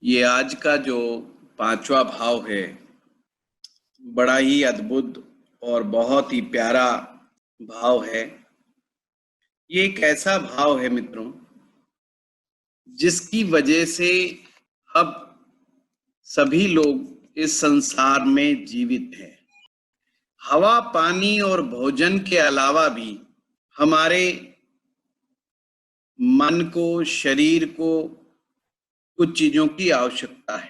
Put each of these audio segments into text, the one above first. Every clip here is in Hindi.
ये आज का जो पांचवा भाव है, बड़ा ही अद्भुत और बहुत ही प्यारा भाव है। ये एक ऐसा भाव है मित्रों, जिसकी वजह से अब सभी लोग इस संसार में जीवित हैं। हवा, पानी और भोजन के अलावा भी हमारे मन को, शरीर को कुछ चीजों की आवश्यकता है।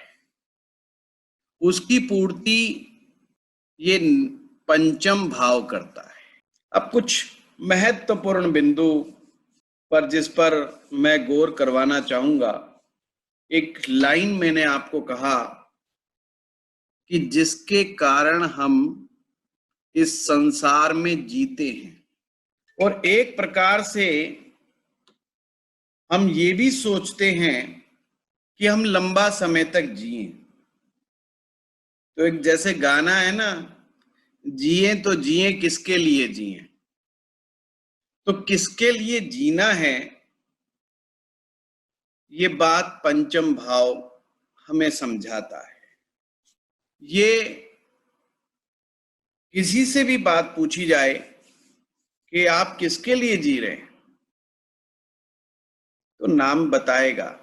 उसकी पूर्ति ये पंचम भाव करता है। अब कुछ महत्वपूर्ण बिंदु पर जिस पर मैं गौर करवाना चाहूंगा। एक लाइन मैंने आपको कहा कि जिसके कारण हम इस संसार में जीते हैं, और एक प्रकार से हम ये भी सोचते हैं कि हम लंबा समय तक जिए। तो एक जैसे गाना है ना, जिए तो जिए किसके लिए जिए। तो किसके लिए जीना है, ये बात पंचम भाव हमें समझाता है। ये किसी से भी बात पूछी जाए कि आप किसके लिए जी रहे हैं, तो नाम बताएगा।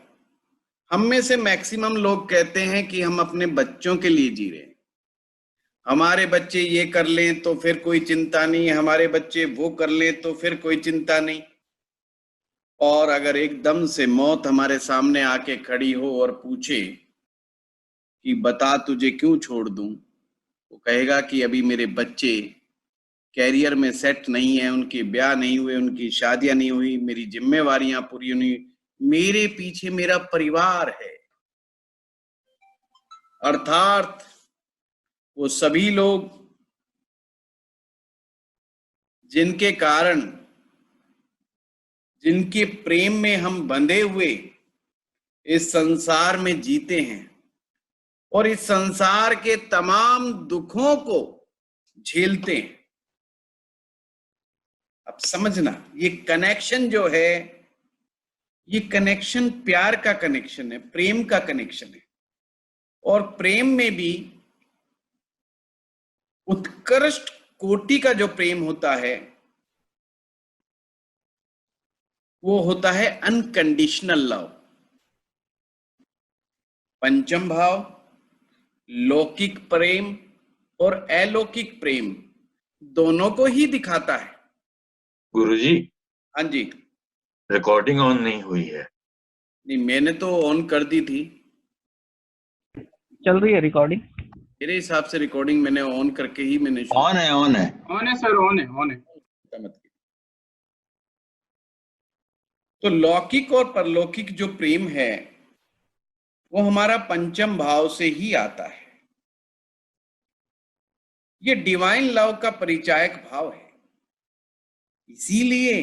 हम में से मैक्सिमम लोग कहते हैं कि हम अपने बच्चों के लिए जी रहे हैं। हमारे बच्चे ये कर लें तो फिर कोई चिंता नहीं, हमारे बच्चे वो कर लें तो फिर कोई चिंता नहीं। और अगर एकदम से मौत हमारे सामने आके खड़ी हो और पूछे कि बता तुझे क्यों छोड़ दूं, वो कहेगा कि अभी मेरे बच्चे कैरियर में सेट नहीं है, उनके ब्याह नहीं हुए, उनकी शादियां नहीं हुई, मेरी जिम्मेवारियां पूरी नहीं, मेरे पीछे मेरा परिवार है। अर्थात वो सभी लोग जिनके कारण, जिनके प्रेम में हम बंधे हुए इस संसार में जीते हैं और इस संसार के तमाम दुखों को झेलते हैं। अब समझना, ये कनेक्शन जो है, ये कनेक्शन प्यार का कनेक्शन है, प्रेम का कनेक्शन है। और प्रेम में भी उत्कृष्ट कोटि का जो प्रेम होता है, वो होता है अनकंडीशनल लव। पंचम भाव लौकिक प्रेम और अलौकिक प्रेम दोनों को ही दिखाता है। गुरुजी, हाँ जी। रिकॉर्डिंग ऑन नहीं हुई है। नहीं, मैंने तो ऑन कर दी थी। चल रही है रिकॉर्डिंग? मेरे हिसाब से रिकॉर्डिंग मैंने ऑन करके ही मैंने ऑन है, ऑन है, ऑन है सर, ऑन है, ऑन है। तो लौकिक और परलौकिक जो प्रेम है, वो हमारा पंचम भाव से ही आता है। ये डिवाइन लव का परिचायक भाव है। इसीलिए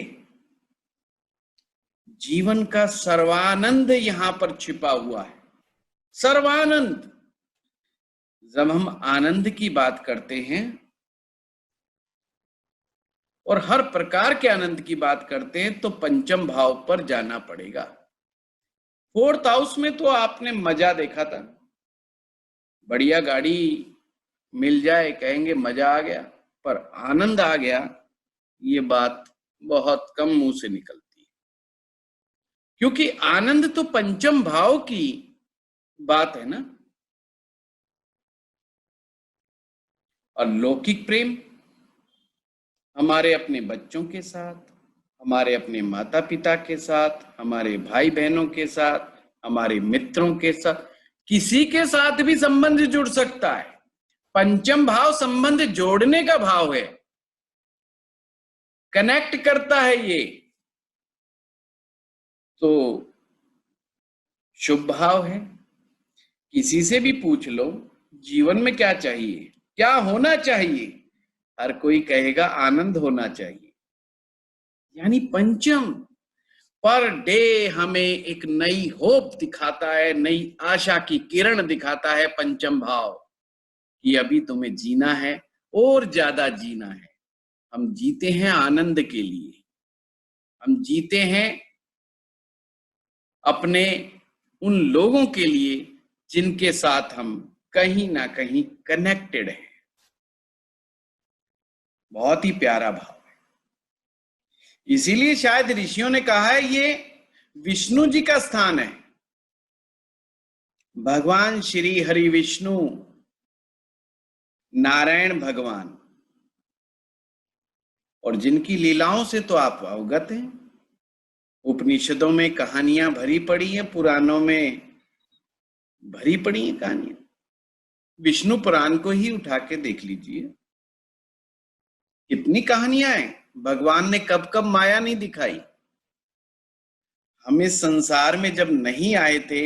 जीवन का सर्वानंद यहां पर छिपा हुआ है। सर्वानंद। जब हम आनंद की बात करते हैं और हर प्रकार के आनंद की बात करते हैं, तो पंचम भाव पर जाना पड़ेगा। फोर्थ हाउस में तो आपने मजा देखा था। बढ़िया गाड़ी मिल जाए, कहेंगे मजा आ गया, पर आनंद आ गया, ये बात बहुत कम मुंह से निकलती है। क्योंकि आनंद तो पंचम भाव की बात है ना। और लौकिक प्रेम हमारे अपने बच्चों के साथ, हमारे अपने माता पिता के साथ, हमारे भाई बहनों के साथ, हमारे मित्रों के साथ, किसी के साथ भी संबंध जुड़ सकता है। पंचम भाव संबंध जोड़ने का भाव है, कनेक्ट करता है ये। तो शुभ भाव है। किसी से भी पूछ लो जीवन में क्या चाहिए, क्या होना चाहिए, हर कोई कहेगा आनंद होना चाहिए। यानी पंचम पर डे हमें एक नई होप दिखाता है, नई आशा की किरण दिखाता है पंचम भाव, कि अभी तुम्हें जीना है और ज्यादा जीना है। हम जीते हैं आनंद के लिए, हम जीते हैं अपने उन लोगों के लिए जिनके साथ हम कहीं ना कहीं कनेक्टेड हैं। बहुत ही प्यारा भाव है। इसीलिए शायद ऋषियों ने कहा है ये विष्णु जी का स्थान है। भगवान श्री हरि विष्णु नारायण भगवान, और जिनकी लीलाओं से तो आप अवगत हैं। उपनिषदों में कहानियां भरी पड़ी हैं, पुराणों में भरी पड़ी हैं कहानियां। विष्णु पुराण को ही उठा के देख लीजिए, कितनी कहानियां हैं। भगवान ने कब कब माया नहीं दिखाई। हम इस संसार में जब नहीं आए थे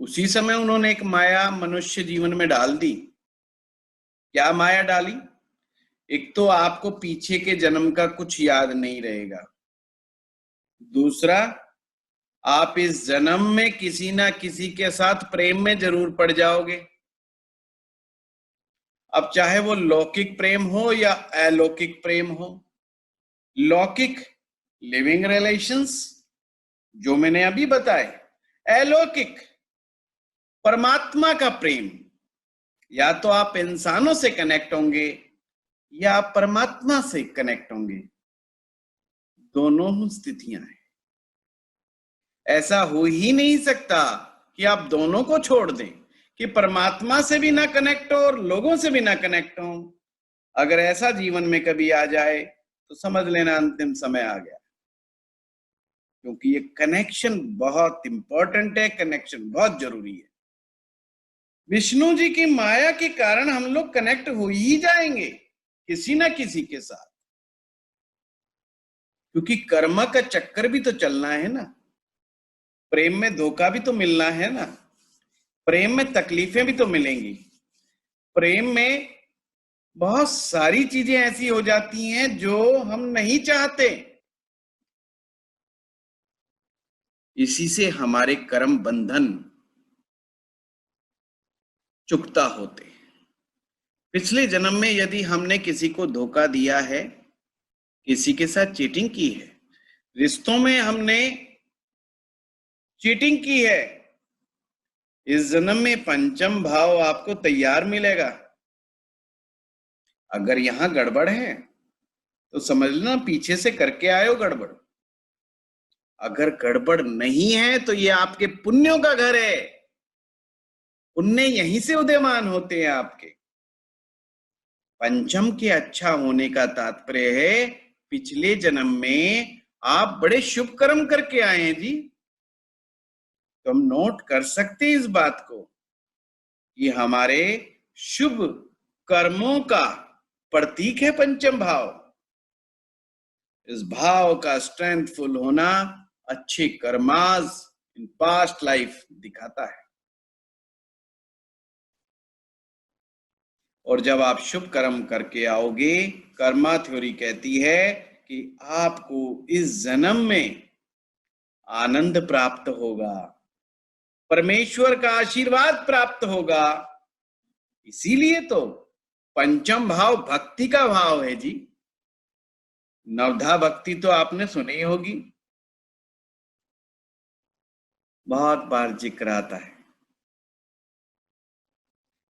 उसी समय उन्होंने एक माया मनुष्य जीवन में डाल दी। क्या माया डाली? एक तो आपको पीछे के जन्म का कुछ याद नहीं रहेगा। दूसरा, आप इस जन्म में किसी ना किसी के साथ प्रेम में जरूर पड़ जाओगे। अब चाहे वो लौकिक प्रेम हो या अलौकिक प्रेम हो। लौकिक लिविंग रिलेशंस जो मैंने अभी बताए, अलौकिक परमात्मा का प्रेम। या तो आप इंसानों से कनेक्ट होंगे या आप परमात्मा से कनेक्ट होंगे। दोनों स्थितियां हैं। ऐसा हो ही नहीं सकता कि आप दोनों को छोड़ दें, कि परमात्मा से भी ना कनेक्ट हो और लोगों से भी ना कनेक्ट हो। अगर ऐसा जीवन में कभी आ जाए तो समझ लेना अंतिम समय आ गया। क्योंकि ये कनेक्शन बहुत इंपॉर्टेंट है, कनेक्शन बहुत जरूरी है। विष्णु जी की माया के कारण हम लोग कनेक्ट हो ही जाएंगे किसी ना किसी के साथ, क्योंकि कर्म का चक्कर भी तो चलना है ना। प्रेम में धोखा भी तो मिलना है ना। प्रेम में तकलीफें भी तो मिलेंगी। प्रेम में बहुत सारी चीजें ऐसी हो जाती हैं जो हम नहीं चाहते। इसी से हमारे कर्म बंधन चुकता होते। पिछले जन्म में यदि हमने किसी को धोखा दिया है, किसी के साथ चीटिंग की है, रिश्तों में हमने चीटिंग की है, इस जन्म में पंचम भाव आपको तैयार मिलेगा। अगर यहां गड़बड़ है तो समझ लेना पीछे से करके आए हो गड़बड़। अगर गड़बड़ नहीं है तो ये आपके पुण्यों का घर है। पुण्य यहीं से उदयमान होते हैं आपके। पंचम के अच्छा होने का तात्पर्य है पिछले जन्म में आप बड़े शुभ कर्म करके आए हैं जी। तो हम नोट कर सकते हैं इस बात को कि हमारे शुभ कर्मों का प्रतीक है पंचम भाव। इस भाव का स्ट्रेंथफुल होना अच्छे कर्मास इन पास्ट लाइफ दिखाता है। और जब आप शुभ कर्म करके आओगे, कर्मा थ्योरी कहती है कि आपको इस जन्म में आनंद प्राप्त होगा, परमेश्वर का आशीर्वाद प्राप्त होगा। इसीलिए तो पंचम भाव भक्ति का भाव है जी। नवधा भक्ति तो आपने सुनी होगी, बहुत बार जिक्र आता है।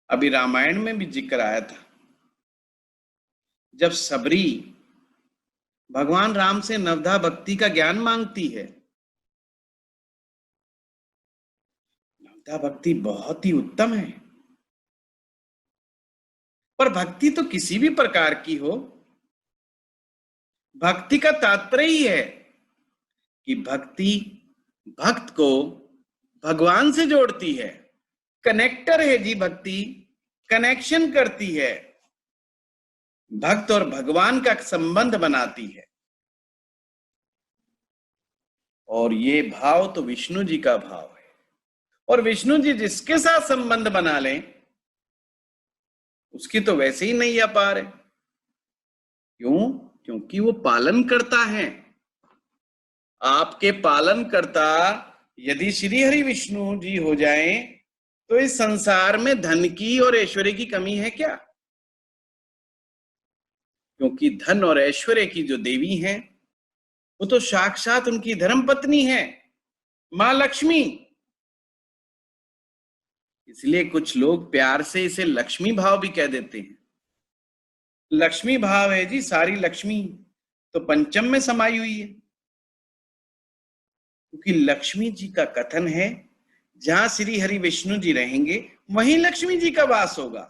अभी रामायण में भी जिक्र आया था, जब सबरी भगवान राम से नवधा भक्ति का ज्ञान मांगती है। नवधा भक्ति बहुत ही उत्तम है, पर भक्ति तो किसी भी प्रकार की हो, भक्ति का तात्पर्य ही है कि भक्ति भक्त को भगवान से जोड़ती है। कनेक्टर है जी भक्ति, कनेक्शन करती है, भक्त और भगवान का संबंध बनाती है। और ये भाव तो विष्णु जी का भाव है। और विष्णु जी जिसके साथ संबंध बना लें उसकी तो वैसे ही नहीं आ पा रहे। क्यों? क्योंकि वो पालन करता है। आपके पालन करता यदि श्री हरि विष्णु जी हो जाएं तो इस संसार में धन की और ऐश्वर्य की कमी है क्या? क्योंकि धन और ऐश्वर्य की जो देवी हैं वो तो साक्षात उनकी धर्म पत्नी है, मां लक्ष्मी। इसलिए कुछ लोग प्यार से इसे लक्ष्मी भाव भी कह देते हैं। लक्ष्मी भाव है जी, सारी लक्ष्मी तो पंचम में समाई हुई है, क्योंकि लक्ष्मी जी का कथन है जहां श्री हरि विष्णु जी रहेंगे वहीं लक्ष्मी जी का वास होगा।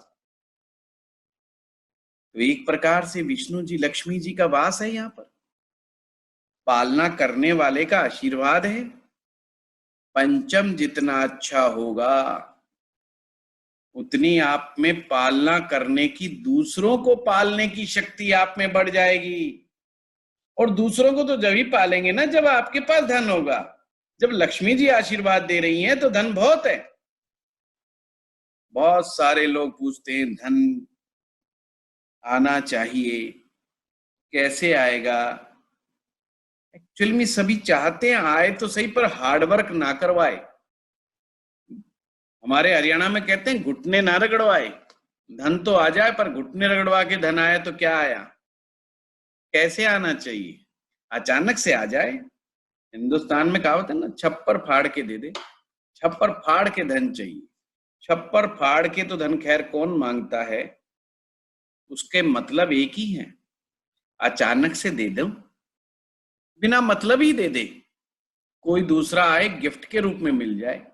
तो एक प्रकार से विष्णु जी लक्ष्मी जी का वास है यहाँ पर, पालना करने वाले का आशीर्वाद है। पंचम जितना अच्छा होगा उतनी आप में पालना करने की, दूसरों को पालने की शक्ति आप में बढ़ जाएगी। और दूसरों को तो जब ही पालेंगे ना जब आपके पास धन होगा। जब लक्ष्मी जी आशीर्वाद दे रही हैं तो धन बहुत है। बहुत सारे लोग पूछते हैं धन आना चाहिए, कैसे आएगा? एक्चुअल में सभी चाहते हैं आए तो सही, पर हार्डवर्क ना करवाए। हमारे हरियाणा में कहते हैं घुटने ना रगड़वाए। धन तो आ जाए पर घुटने रगड़वा के धन आए तो क्या आया? कैसे आना चाहिए? अचानक से आ जाए। हिंदुस्तान में कहावत है ना, छप्पर फाड़ के दे दे। छप्पर फाड़ के धन चाहिए। छप्पर फाड़ के तो धन खैर कौन मांगता है, उसके मतलब एक ही है, अचानक से दे दो, बिना मतलब ही दे दे, कोई दूसरा आए गिफ्ट के रूप में मिल जाए।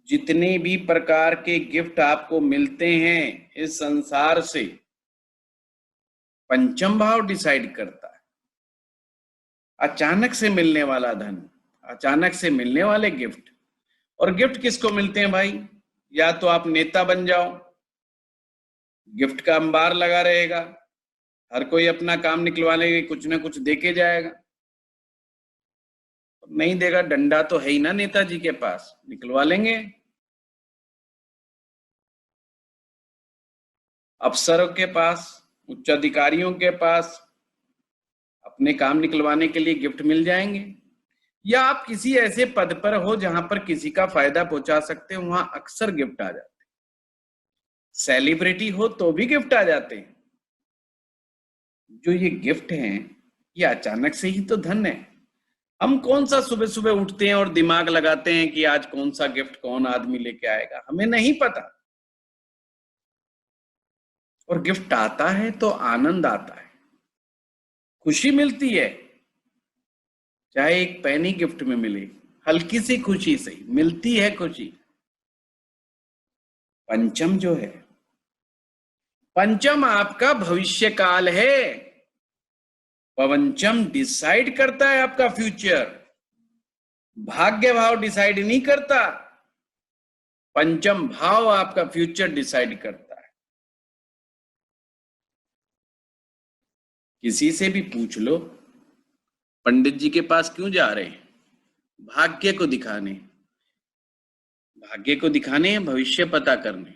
जितने भी प्रकार के गिफ्ट आपको मिलते हैं इस संसार से, पंचम भाव डिसाइड करता है। अचानक से मिलने वाला धन, अचानक से मिलने वाले गिफ्ट। और गिफ्ट किसको मिलते हैं भाई? या तो आप नेता बन जाओ, गिफ्ट का अंबार लगा रहेगा, हर कोई अपना काम निकलवाने के कुछ ना कुछ देके जाएगा। नहीं देगा, डंडा तो है ही ना नेताजी के पास, निकलवा लेंगे। अफसरों के पास, उच्च अधिकारियों के पास अपने काम निकलवाने के लिए गिफ्ट मिल जाएंगे। या आप किसी ऐसे पद पर हो जहां पर किसी का फायदा पहुंचा सकते हो, वहां अक्सर गिफ्ट आ जाते हैं। सेलिब्रिटी हो तो भी गिफ्ट आ जाते हैं। जो ये गिफ्ट हैं ये अचानक से ही तो धन है। हम कौन सा सुबह सुबह उठते हैं और दिमाग लगाते हैं कि आज कौन सा गिफ्ट कौन आदमी लेके आएगा, हमें नहीं पता। और गिफ्ट आता है तो आनंद आता है, खुशी मिलती है। चाहे एक पैनी गिफ्ट में मिले, हल्की सी खुशी से मिलती है खुशी। पंचम जो है, पंचम आपका भविष्य काल है। पंचम डिसाइड करता है आपका फ्यूचर, भाग्य भाव डिसाइड नहीं करता। पंचम भाव आपका फ्यूचर डिसाइड करता है। किसी से भी पूछ लो पंडित जी के पास क्यों जा रहे हैं? भाग्य को दिखाने। भाग्य को दिखाने, भविष्य पता करने।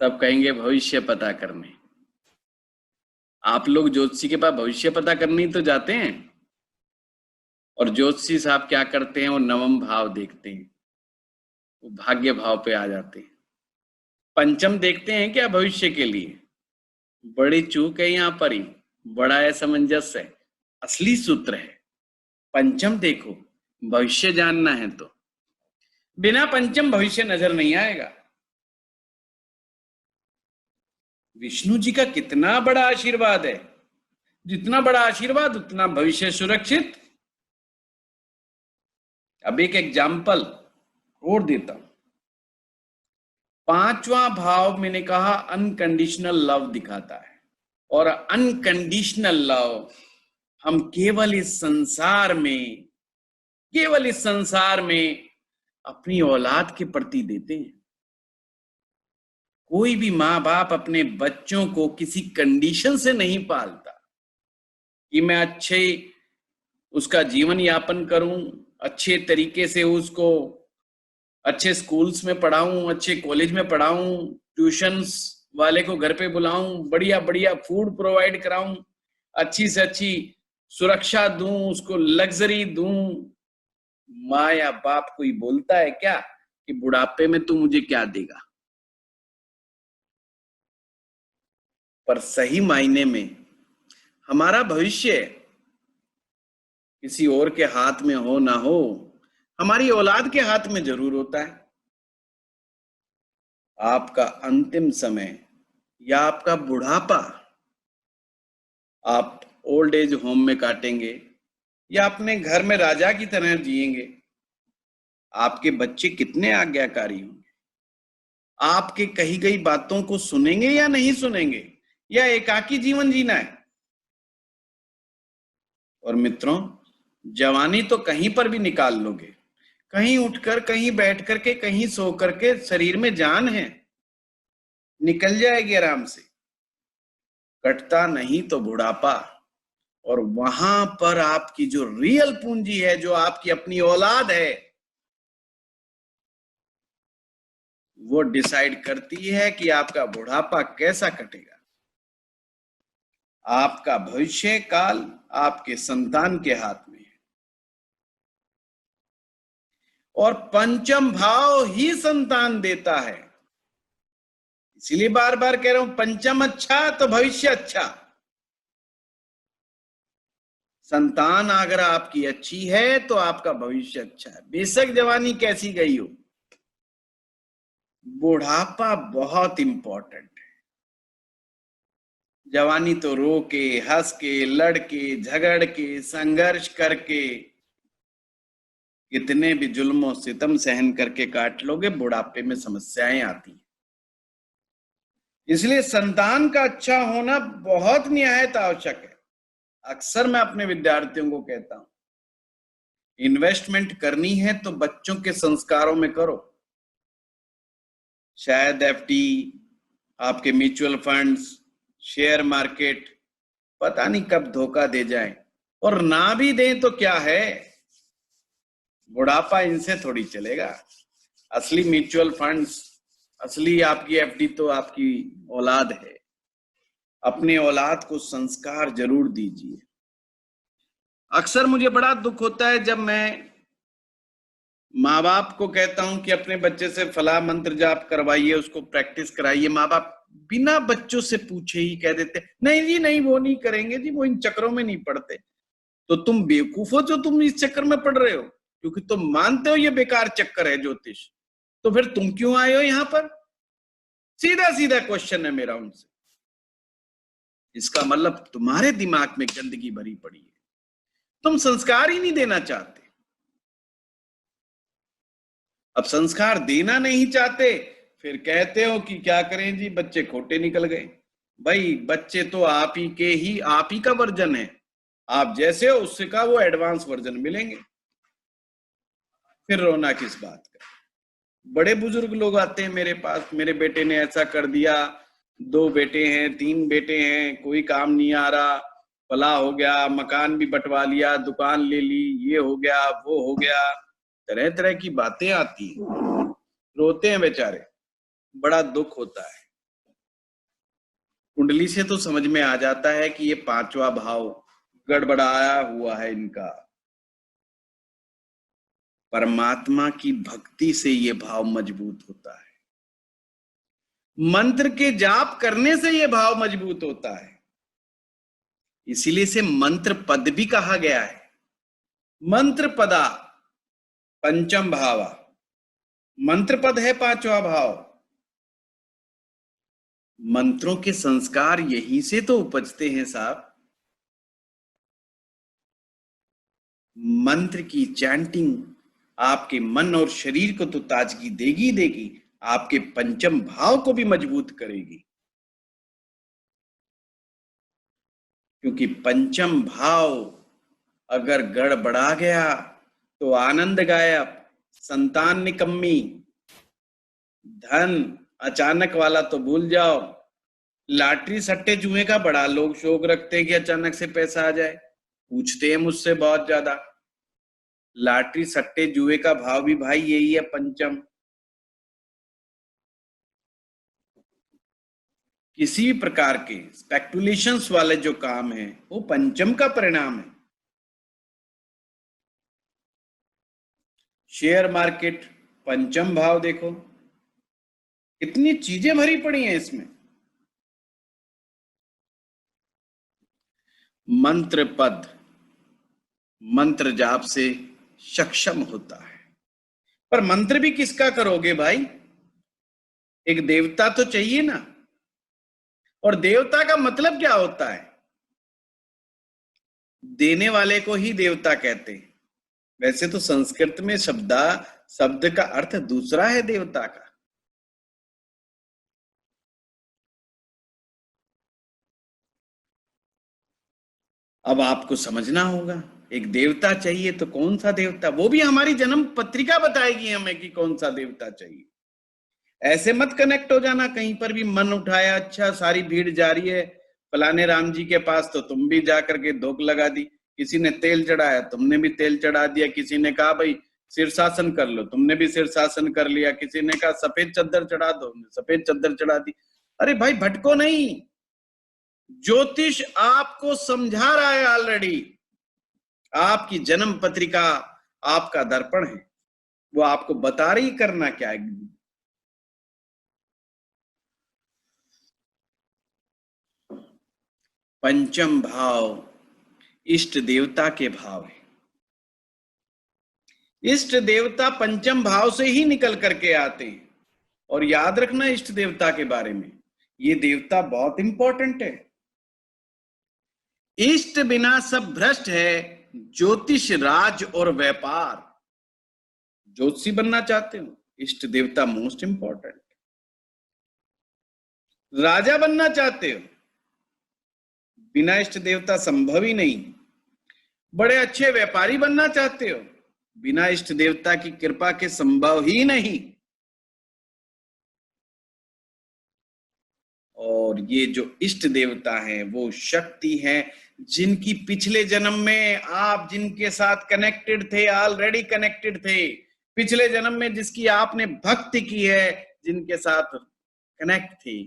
सब कहेंगे भविष्य पता करने। आप लोग ज्योतिषी के पास भविष्य पता करने ही तो जाते हैं। और ज्योतिषी साहब क्या करते हैं, वो नवम भाव देखते हैं, वो भाग्य भाव पे आ जाते हैं। पंचम देखते हैं क्या भविष्य के लिए? बड़ी चूक है यहाँ पर ही, बड़ा असमंजस है। असली सूत्र है पंचम देखो, भविष्य जानना है तो। बिना पंचम भविष्य नजर नहीं आएगा। विष्णु जी का कितना बड़ा आशीर्वाद है, जितना बड़ा आशीर्वाद उतना भविष्य सुरक्षित। अब एक एग्जाम्पल और देता हूं। पांचवा भाव मैंने कहा अनकंडीशनल लव दिखाता है। और अनकंडीशनल लव हम केवल इस संसार में अपनी औलाद के प्रति देते हैं। कोई भी माँ बाप अपने बच्चों को किसी कंडीशन से नहीं पालता कि मैं अच्छे उसका जीवन यापन करूं, अच्छे तरीके से उसको अच्छे स्कूल्स में पढ़ाऊं, अच्छे कॉलेज में पढ़ाऊं, ट्यूशंस वाले को घर पे बुलाऊं, बढ़िया बढ़िया फूड प्रोवाइड कराऊं, अच्छी से अच्छी सुरक्षा दूं, उसको लग्जरी दूं। माँ या बाप कोई बोलता है क्या कि बुढ़ापे में तू मुझे क्या देगा? पर सही मायने में हमारा भविष्य किसी और के हाथ में हो ना हो, हमारी औलाद के हाथ में जरूर होता है। आपका अंतिम समय या आपका बुढ़ापा आप ओल्ड एज होम में काटेंगे या अपने घर में राजा की तरह जिएंगे? आपके बच्चे कितने आज्ञाकारी होंगे? आपके कही गई बातों को सुनेंगे या नहीं सुनेंगे, या एकाकी जीवन जीना है? और मित्रों, जवानी तो कहीं पर भी निकाल लोगे, कहीं उठकर, कहीं बैठ करके, कहीं सो करके, शरीर में जान है, निकल जाएगी आराम से। कटता नहीं तो बुढ़ापा, और वहां पर आपकी जो रियल पूंजी है, जो आपकी अपनी औलाद है, वो डिसाइड करती है कि आपका बुढ़ापा कैसा कटेगा। आपका भविष्य काल आपके संतान के हाथ में है, और पंचम भाव ही संतान देता है। इसीलिए बार बार कह रहा हूं, पंचम अच्छा तो भविष्य अच्छा। संतान अगर आपकी अच्छी है तो आपका भविष्य अच्छा है। बेशक जवानी कैसी गई हो, बुढ़ापा बहुत इंपॉर्टेंट है। जवानी तो रो के, हंस के, लड़ के, झगड़ के, संघर्ष करके, कितने भी जुल्मों सितम सहन करके काट लोगे, बुढ़ापे में समस्याएं आती हैं। इसलिए संतान का अच्छा होना बहुत निहायत आवश्यक है। अक्सर मैं अपने विद्यार्थियों को कहता हूं, इन्वेस्टमेंट करनी है तो बच्चों के संस्कारों में करो। शायद एफडी, आपके म्यूचुअल फंड्स, शेयर मार्केट पता नहीं कब धोखा दे जाएं, और ना भी दें तो क्या है, बुढ़ापा इनसे थोड़ी चलेगा। असली म्यूचुअल फंड्स, असली आपकी एफडी तो आपकी औलाद है। अपने औलाद को संस्कार जरूर दीजिए। अक्सर मुझे बड़ा दुख होता है जब मैं माँ बाप को कहता हूं कि अपने बच्चे से फला मंत्र जाप करवाइए, उसको प्रैक्टिस कराइए। माँ बाप बिना बच्चों से पूछे ही कह देते, नहीं जी नहीं, वो नहीं करेंगे जी, वो इन चक्करों में नहीं पड़ते। तो तुम बेवकूफ हो जो तुम इस चक्कर में पड़ रहे हो, क्योंकि तुम मानते हो ये बेकार चक्कर है ज्योतिष। तो फिर तुम क्यों आए हो यहां पर? सीधा सीधा क्वेश्चन है मेरा उनसे। इसका मतलब तुम्हारे दिमाग में गंदगी भरी पड़ी है, तुम संस्कार ही नहीं देना चाहते। अब संस्कार देना नहीं चाहते, फिर कहते हो कि क्या करें जी, बच्चे खोटे निकल गए। भाई बच्चे तो आप ही का वर्जन है। आप जैसे हो उससे का वो एडवांस वर्जन मिलेंगे। फिर रोना किस बात का? बड़े बुजुर्ग लोग आते हैं मेरे पास, मेरे बेटे ने ऐसा कर दिया, 2 बेटे हैं, 3 बेटे हैं, कोई काम नहीं आ रहा, फला हो गया, मकान भी बंटवा लिया, दुकान ले ली, ये हो गया, वो हो गया, तरह तरह की बातें आती हैं। रोते हैं बेचारे, बड़ा दुख होता है। कुंडली से तो समझ में आ जाता है कि ये 5वां भाव गड़बड़ाया हुआ है इनका। परमात्मा की भक्ति से ये भाव मजबूत होता है, मंत्र के जाप करने से ये भाव मजबूत होता है। इसीलिए से मंत्र पद भी कहा गया है। मंत्र पदा पंचम भावा, मंत्र पद है 5वां भाव। मंत्रों के संस्कार यहीं से तो उपजते हैं साहब। मंत्र की चैंटिंग आपके मन और शरीर को तो ताजगी देगी देगी, आपके पंचम भाव को भी मजबूत करेगी। क्योंकि पंचम भाव अगर गड़बड़ा गया तो आनंद गायब, संतान निकम्मी, धन अचानक वाला तो भूल जाओ। लॉटरी सट्टे जुए का बड़ा लोग शौक रखते हैं कि अचानक से पैसा आ जाए, पूछते हैं मुझसे बहुत ज्यादा। लॉटरी सट्टे जुए का भाव भी भाई यही है, पंचम। किसी भी प्रकार के स्पेकुलेशंस वाले जो काम है वो पंचम का परिणाम है। शेयर मार्केट पंचम भाव, देखो कितनी चीजें भरी पड़ी हैं इसमें। मंत्र पद मंत्र जाप से सक्षम होता है। पर मंत्र भी किसका करोगे भाई? एक देवता तो चाहिए ना। और देवता का मतलब क्या होता है? देने वाले को ही देवता कहते हैं। वैसे तो संस्कृत में शब्द का अर्थ दूसरा है देवता का। अब आपको समझना होगा, एक देवता चाहिए तो कौन सा देवता, वो भी हमारी जन्म पत्रिका बताएगी हमें कि कौन सा देवता चाहिए। ऐसे मत कनेक्ट हो जाना, कहीं पर भी मन उठाया, अच्छा सारी भीड़ जा रही है फलाने राम जी के पास, तो तुम भी जा करके धोख लगा दी। किसी ने तेल चढ़ाया, तुमने भी तेल चढ़ा दिया। किसी ने कहा भाई शीर्षासन कर लो, तुमने भी शीर्षासन कर लिया। किसी ने कहा सफेद चद्दर चढ़ा दो, सफेद चद्दर चढ़ा दी। अरे भाई भटको नहीं, ज्योतिष आपको समझा रहा है ऑलरेडी। आपकी जन्म पत्रिका आपका दर्पण है, वो आपको बता रही करना क्या है। पंचम भाव इष्ट देवता के भाव है। इष्ट देवता पंचम भाव से ही निकल करके आते हैं। और याद रखना इष्ट देवता के बारे में, ये देवता बहुत इंपॉर्टेंट है। इष्ट बिना सब भ्रष्ट है, ज्योतिष राज और व्यापार। ज्योतिषी बनना चाहते हो, इष्ट देवता मोस्ट इंपॉर्टेंट। राजा बनना चाहते हो, बिना इष्ट देवता संभव ही नहीं। बड़े अच्छे व्यापारी बनना चाहते हो, बिना इष्ट देवता की कृपा के संभव ही नहीं। और ये जो इष्ट देवता हैं वो शक्ति है, जिनकी पिछले जन्म में आप जिनके साथ कनेक्टेड थे, ऑलरेडी कनेक्टेड थे, पिछले जन्म में जिसकी आपने भक्ति की है, जिनके साथ कनेक्ट थी।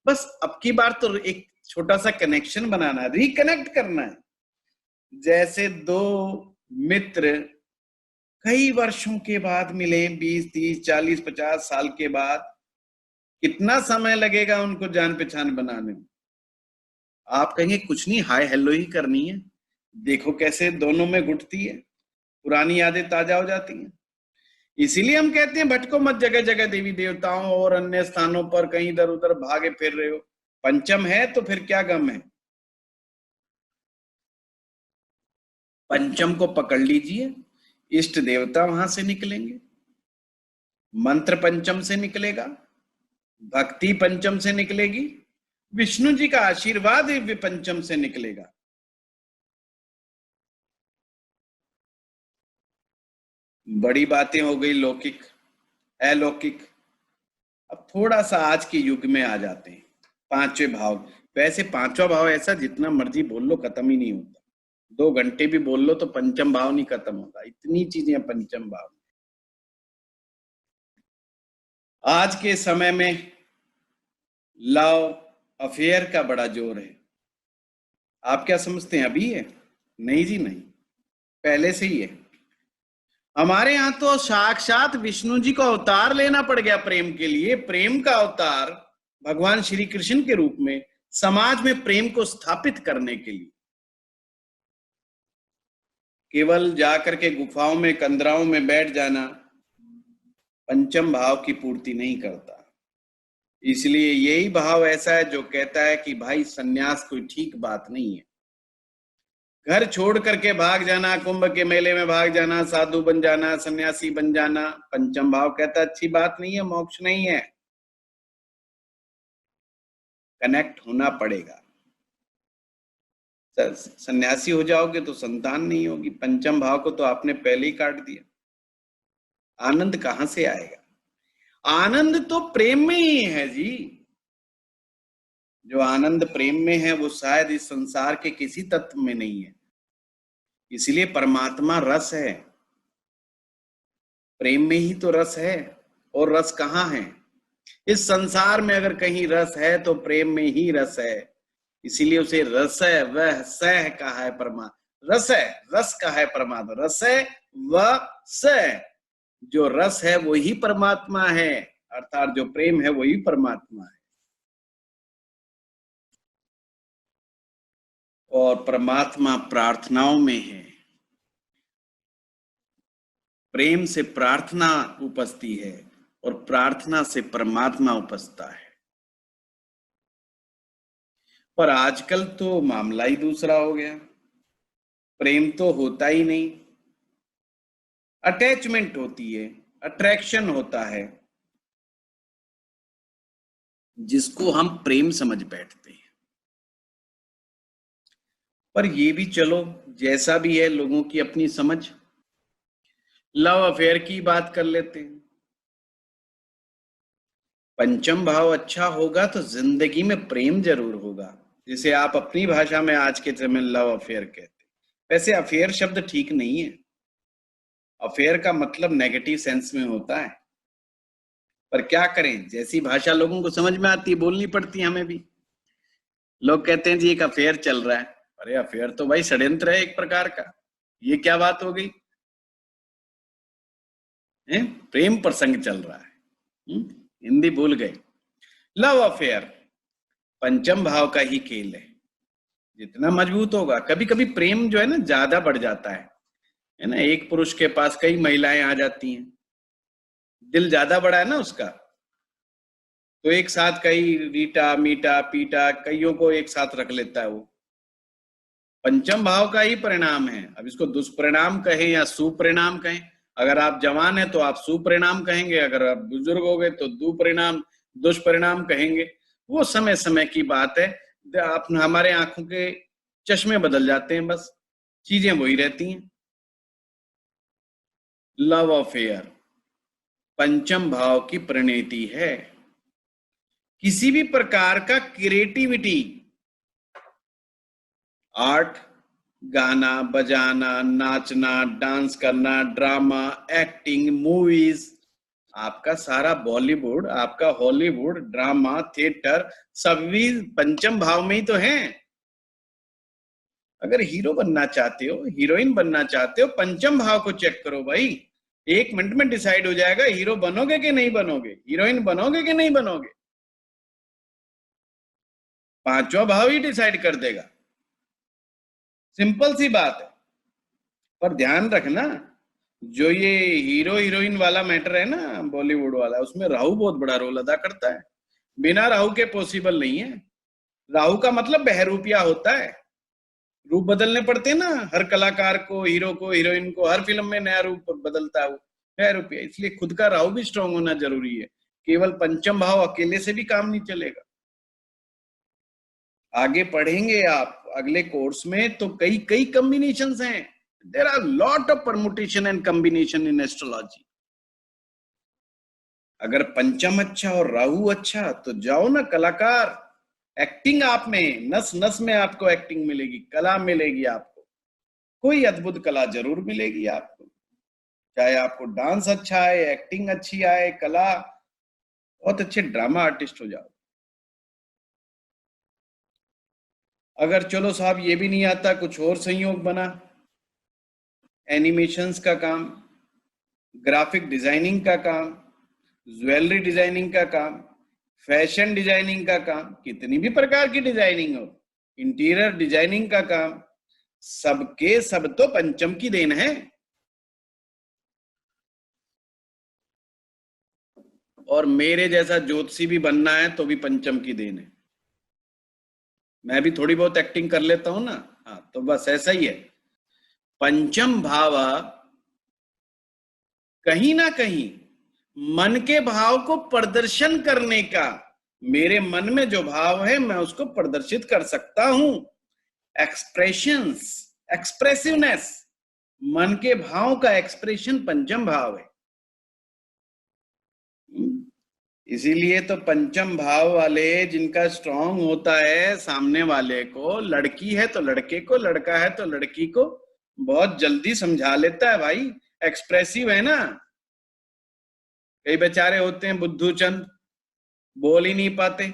बस अब की बार तो एक छोटा सा कनेक्शन बनाना है, रिकनेक्ट करना है। जैसे दो मित्र कई वर्षों के बाद मिले, 20, 30, 40, 50 साल के बाद, कितना समय लगेगा उनको जान पहचान बनाने में? आप कहेंगे कुछ नहीं, हाय हेलो ही करनी है। देखो कैसे दोनों में घुटती है, पुरानी यादें ताजा हो जाती हैं। इसीलिए हम कहते हैं भटको मत, जगह जगह देवी देवताओं और अन्य स्थानों पर कहीं इधर उधर भागे फिर रहे हो। पंचम है तो फिर क्या गम है। पंचम को पकड़ लीजिए, इष्ट देवता वहां से निकलेंगे, मंत्र पंचम से निकलेगा, भक्ति पंचम से निकलेगी, विष्णु जी का आशीर्वाद दिव्य पंचम से निकलेगा। बड़ी बातें हो गई लौकिक अलौकिक। अब थोड़ा सा आज के युग में आ जाते हैं, पांचवें भाव। वैसे पांचवा भाव ऐसा जितना मर्जी बोल लो खत्म ही नहीं होता, 2 घंटे भी बोल लो तो पंचम भाव नहीं खत्म होता, इतनी चीजें पंचम भाव। आज के समय में लव अफेयर का बड़ा जोर है। आप क्या समझते हैं अभी है? नहीं जी नहीं, पहले से ही है। हमारे यहाँ तो साक्षात विष्णु जी को अवतार लेना पड़ गया प्रेम के लिए। प्रेम का अवतार भगवान श्री कृष्ण के रूप में समाज में प्रेम को स्थापित करने के लिए। केवल जाकर के गुफाओं में कंदराओं में बैठ जाना पंचम भाव की पूर्ति नहीं करता। इसलिए यही भाव ऐसा है जो कहता है कि भाई सन्यास कोई ठीक बात नहीं है। घर छोड़ करके भाग जाना, कुंभ के मेले में भाग जाना, साधु बन जाना, सन्यासी बन जाना, पंचम भाव कहता अच्छी बात नहीं है, मोक्ष नहीं है। कनेक्ट होना पड़ेगा। सन्यासी हो जाओगे तो संतान नहीं होगी, पंचम भाव को तो आपने पहले ही काट दिया। आनंद कहां से आएगा? आनंद तो प्रेम में ही है जी। जो आनंद प्रेम में है वो शायद इस संसार के किसी तत्व में नहीं है। इसलिए परमात्मा रस है, प्रेम में ही तो रस है। और रस कहाँ है? इस संसार में अगर कहीं रस है तो प्रेम में ही रस है। इसीलिए उसे रस है वह सह कहा है परमात्मा। रस है, रस का है परमात्मा, रस है वह सह। जो रस है वही परमात्मा है, अर्थात जो प्रेम है वही परमात्मा है। और परमात्मा प्रार्थनाओं में है। प्रेम से प्रार्थना उपजती है, और प्रार्थना से परमात्मा उपजता है। पर आजकल तो मामला ही दूसरा हो गया, प्रेम तो होता ही नहीं, अटैचमेंट होती है, अट्रैक्शन होता है, जिसको हम प्रेम समझ बैठते हैं। पर ये भी चलो, जैसा भी है, लोगों की अपनी समझ। लव अफेयर की बात कर लेते हैं। पंचम भाव अच्छा होगा तो जिंदगी में प्रेम जरूर होगा, जिसे आप अपनी भाषा में आज के समय लव अफेयर कहते हैं। वैसे अफेयर शब्द ठीक नहीं है, अफेयर का मतलब नेगेटिव सेंस में होता है, पर क्या करें, जैसी भाषा लोगों को समझ में आती है बोलनी पड़ती है हमें भी। लोग कहते हैं जी एक अफेयर चल रहा है, अरे अफेयर तो भाई षड्यंत्र है एक प्रकार का, ये क्या बात हो गई है? प्रेम प्रसंग चल रहा है, हिंदी भूल गए। लव अफेयर पंचम भाव का ही खेल है, जितना मजबूत होगा। कभी कभी प्रेम जो है ना ज्यादा बढ़ जाता है ना, एक पुरुष के पास कई महिलाएं आ जाती हैं, दिल ज्यादा बड़ा है ना उसका, तो एक साथ कई रीटा मीटा पीटा कईयों को एक साथ रख लेता है वो। पंचम भाव का ही परिणाम है। अब इसको दुष्परिणाम कहें या सुपरिणाम कहें, अगर आप जवान हैं तो आप सुपरिणाम कहेंगे, अगर आप बुजुर्ग हो गए तो दुष्परिणाम कहेंगे। वो समय समय की बात है, आप हमारे आंखों के चश्मे बदल जाते हैं, बस चीजें वही रहती हैं। लव अफेयर पंचम भाव की परिणति है। किसी भी प्रकार का क्रिएटिविटी, आर्ट, गाना बजाना, नाचना, डांस करना, ड्रामा, एक्टिंग, मूवीज, आपका सारा बॉलीवुड, आपका हॉलीवुड, ड्रामा, थिएटर, सभी पंचम भाव में ही तो हैं। अगर हीरो बनना चाहते हो, हीरोइन बनना चाहते हो, पंचम भाव को चेक करो भाई, 1 मिनट में डिसाइड हो जाएगा हीरो बनोगे कि नहीं बनोगे, हीरोइन बनोगे कि नहीं बनोगे। पांचवा भाव ही डिसाइड कर देगा, सिंपल सी बात है। पर ध्यान रखना, जो ये हीरो हीरोइन वाला मैटर है ना बॉलीवुड वाला, उसमें राहु बहुत बड़ा रोल अदा करता है। बिना राहु के पॉसिबल नहीं है। राहु का मतलब बहरूपिया होता है, रूप बदलने पड़ते हैं ना हर कलाकार को, हीरो को, हीरोइन को, हर फिल्म में नया रूप बदलता है वो बहरूपिया। इसलिए खुद का राहु भी स्ट्रांग होना जरूरी है, केवल पंचम भाव अकेले से भी काम नहीं चलेगा। आगे पढ़ेंगे आप अगले कोर्स में तो कई कई कॉम्बिनेशंस हैं। There are lot of permutation and combination in astrology. अगर पंचम अच्छा और राहु अच्छा तो जाओ ना कलाकार, एक्टिंग आप में नस नस में आपको एक्टिंग मिलेगी, कला मिलेगी आपको, कोई अद्भुत कला जरूर मिलेगी आपको। चाहे आपको डांस अच्छा आए, एक्टिंग अच्छी आए, कला, बहुत अच्छे ड्रामा आर्टिस्ट हो जाओ। अगर चलो साहब ये भी नहीं आता, कुछ और संयोग बना, एनिमेशंस का काम, ग्राफिक डिजाइनिंग का काम, ज्वेलरी डिजाइनिंग का काम, फैशन डिजाइनिंग का काम, कितनी भी प्रकार की डिजाइनिंग हो, इंटीरियर डिजाइनिंग का काम, सबके सब तो पंचम की देन है। और मेरे जैसा ज्योतिषी भी बनना है तो भी पंचम की देन है। मैं भी थोड़ी बहुत एक्टिंग कर लेता हूं ना, हाँ, तो बस ऐसा ही है। पंचम भाव कहीं ना कहीं मन के भाव को प्रदर्शन करने का, मेरे मन में जो भाव है मैं उसको प्रदर्शित कर सकता हूं। एक्सप्रेशंस, एक्सप्रेसिवनेस, मन के भाव का एक्सप्रेशन पंचम भाव है। इसीलिए तो पंचम भाव वाले जिनका स्ट्रांग होता है, सामने वाले को, लड़की है तो लड़के को, लड़का है तो लड़की को बहुत जल्दी समझा लेता है भाई, एक्सप्रेसिव है ना। कई बेचारे होते हैं बुद्धू चंद, बोल ही नहीं पाते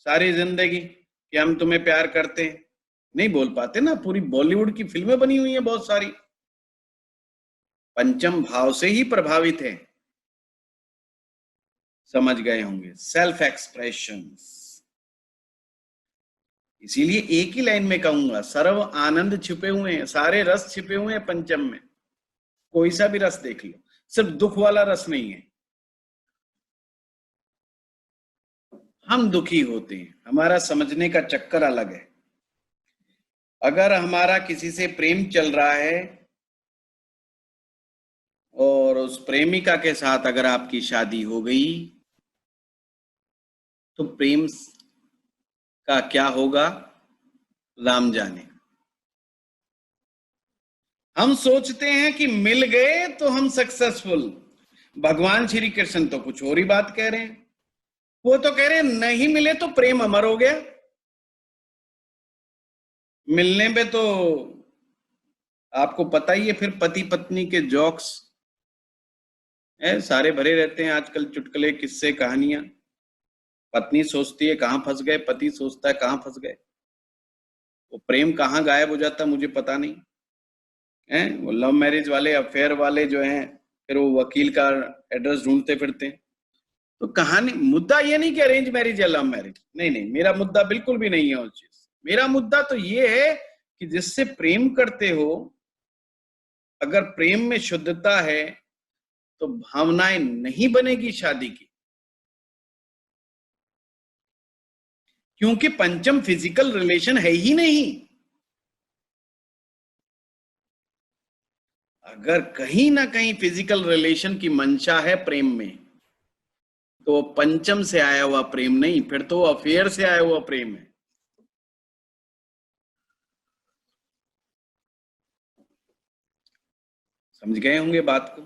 सारी जिंदगी कि हम तुम्हें प्यार करते हैं, नहीं बोल पाते ना। पूरी बॉलीवुड की फिल्में बनी हुई हैं बहुत सारी, पंचम भाव से ही प्रभावित है, समझ गए होंगे, सेल्फ एक्सप्रेशन। इसीलिए एक ही लाइन में कहूंगा, सर्व आनंद छिपे हुए हैं, सारे रस छिपे हुए हैं पंचम में। कोई सा भी रस देख लो, सिर्फ दुख वाला रस नहीं है। हम दुखी होते हैं, हमारा समझने का चक्कर अलग है। अगर हमारा किसी से प्रेम चल रहा है और उस प्रेमिका के साथ अगर आपकी शादी हो गई तो प्रेम का क्या होगा राम जाने। हम सोचते हैं कि मिल गए तो हम सक्सेसफुल, भगवान श्री कृष्ण तो कुछ और ही बात कह रहे हैं। वो तो कह रहे हैं नहीं मिले तो प्रेम अमर हो गया। मिलने पे तो आपको पता ही है फिर पति पत्नी के जोक्स है सारे भरे रहते हैं आजकल, चुटकुले किस्से कहानियां। पत्नी सोचती है कहां फंस गए, पति सोचता है कहां फंस गए। वो प्रेम कहां गायब हो जाता मुझे पता नहीं है। वो लव मैरिज वाले, अफेयर वाले जो हैं, फिर वो वकील का एड्रेस ढूंढते फिरते हैं। तो कहानी, मुद्दा ये नहीं कि अरेंज मैरिज या लव मैरिज, नहीं नहीं, मेरा मुद्दा बिल्कुल भी नहीं है उस चीज। मेरा मुद्दा तो ये है कि जिससे प्रेम करते हो, अगर प्रेम में शुद्धता है तो भावनाएं नहीं बनेगी शादी की, क्योंकि पंचम फिजिकल रिलेशन है ही नहीं। अगर कहीं ना कहीं फिजिकल रिलेशन की मंशा है प्रेम में, तो पंचम से आया हुआ प्रेम नहीं, फिर तो अफेयर से आया हुआ प्रेम है। समझ गए होंगे बात को।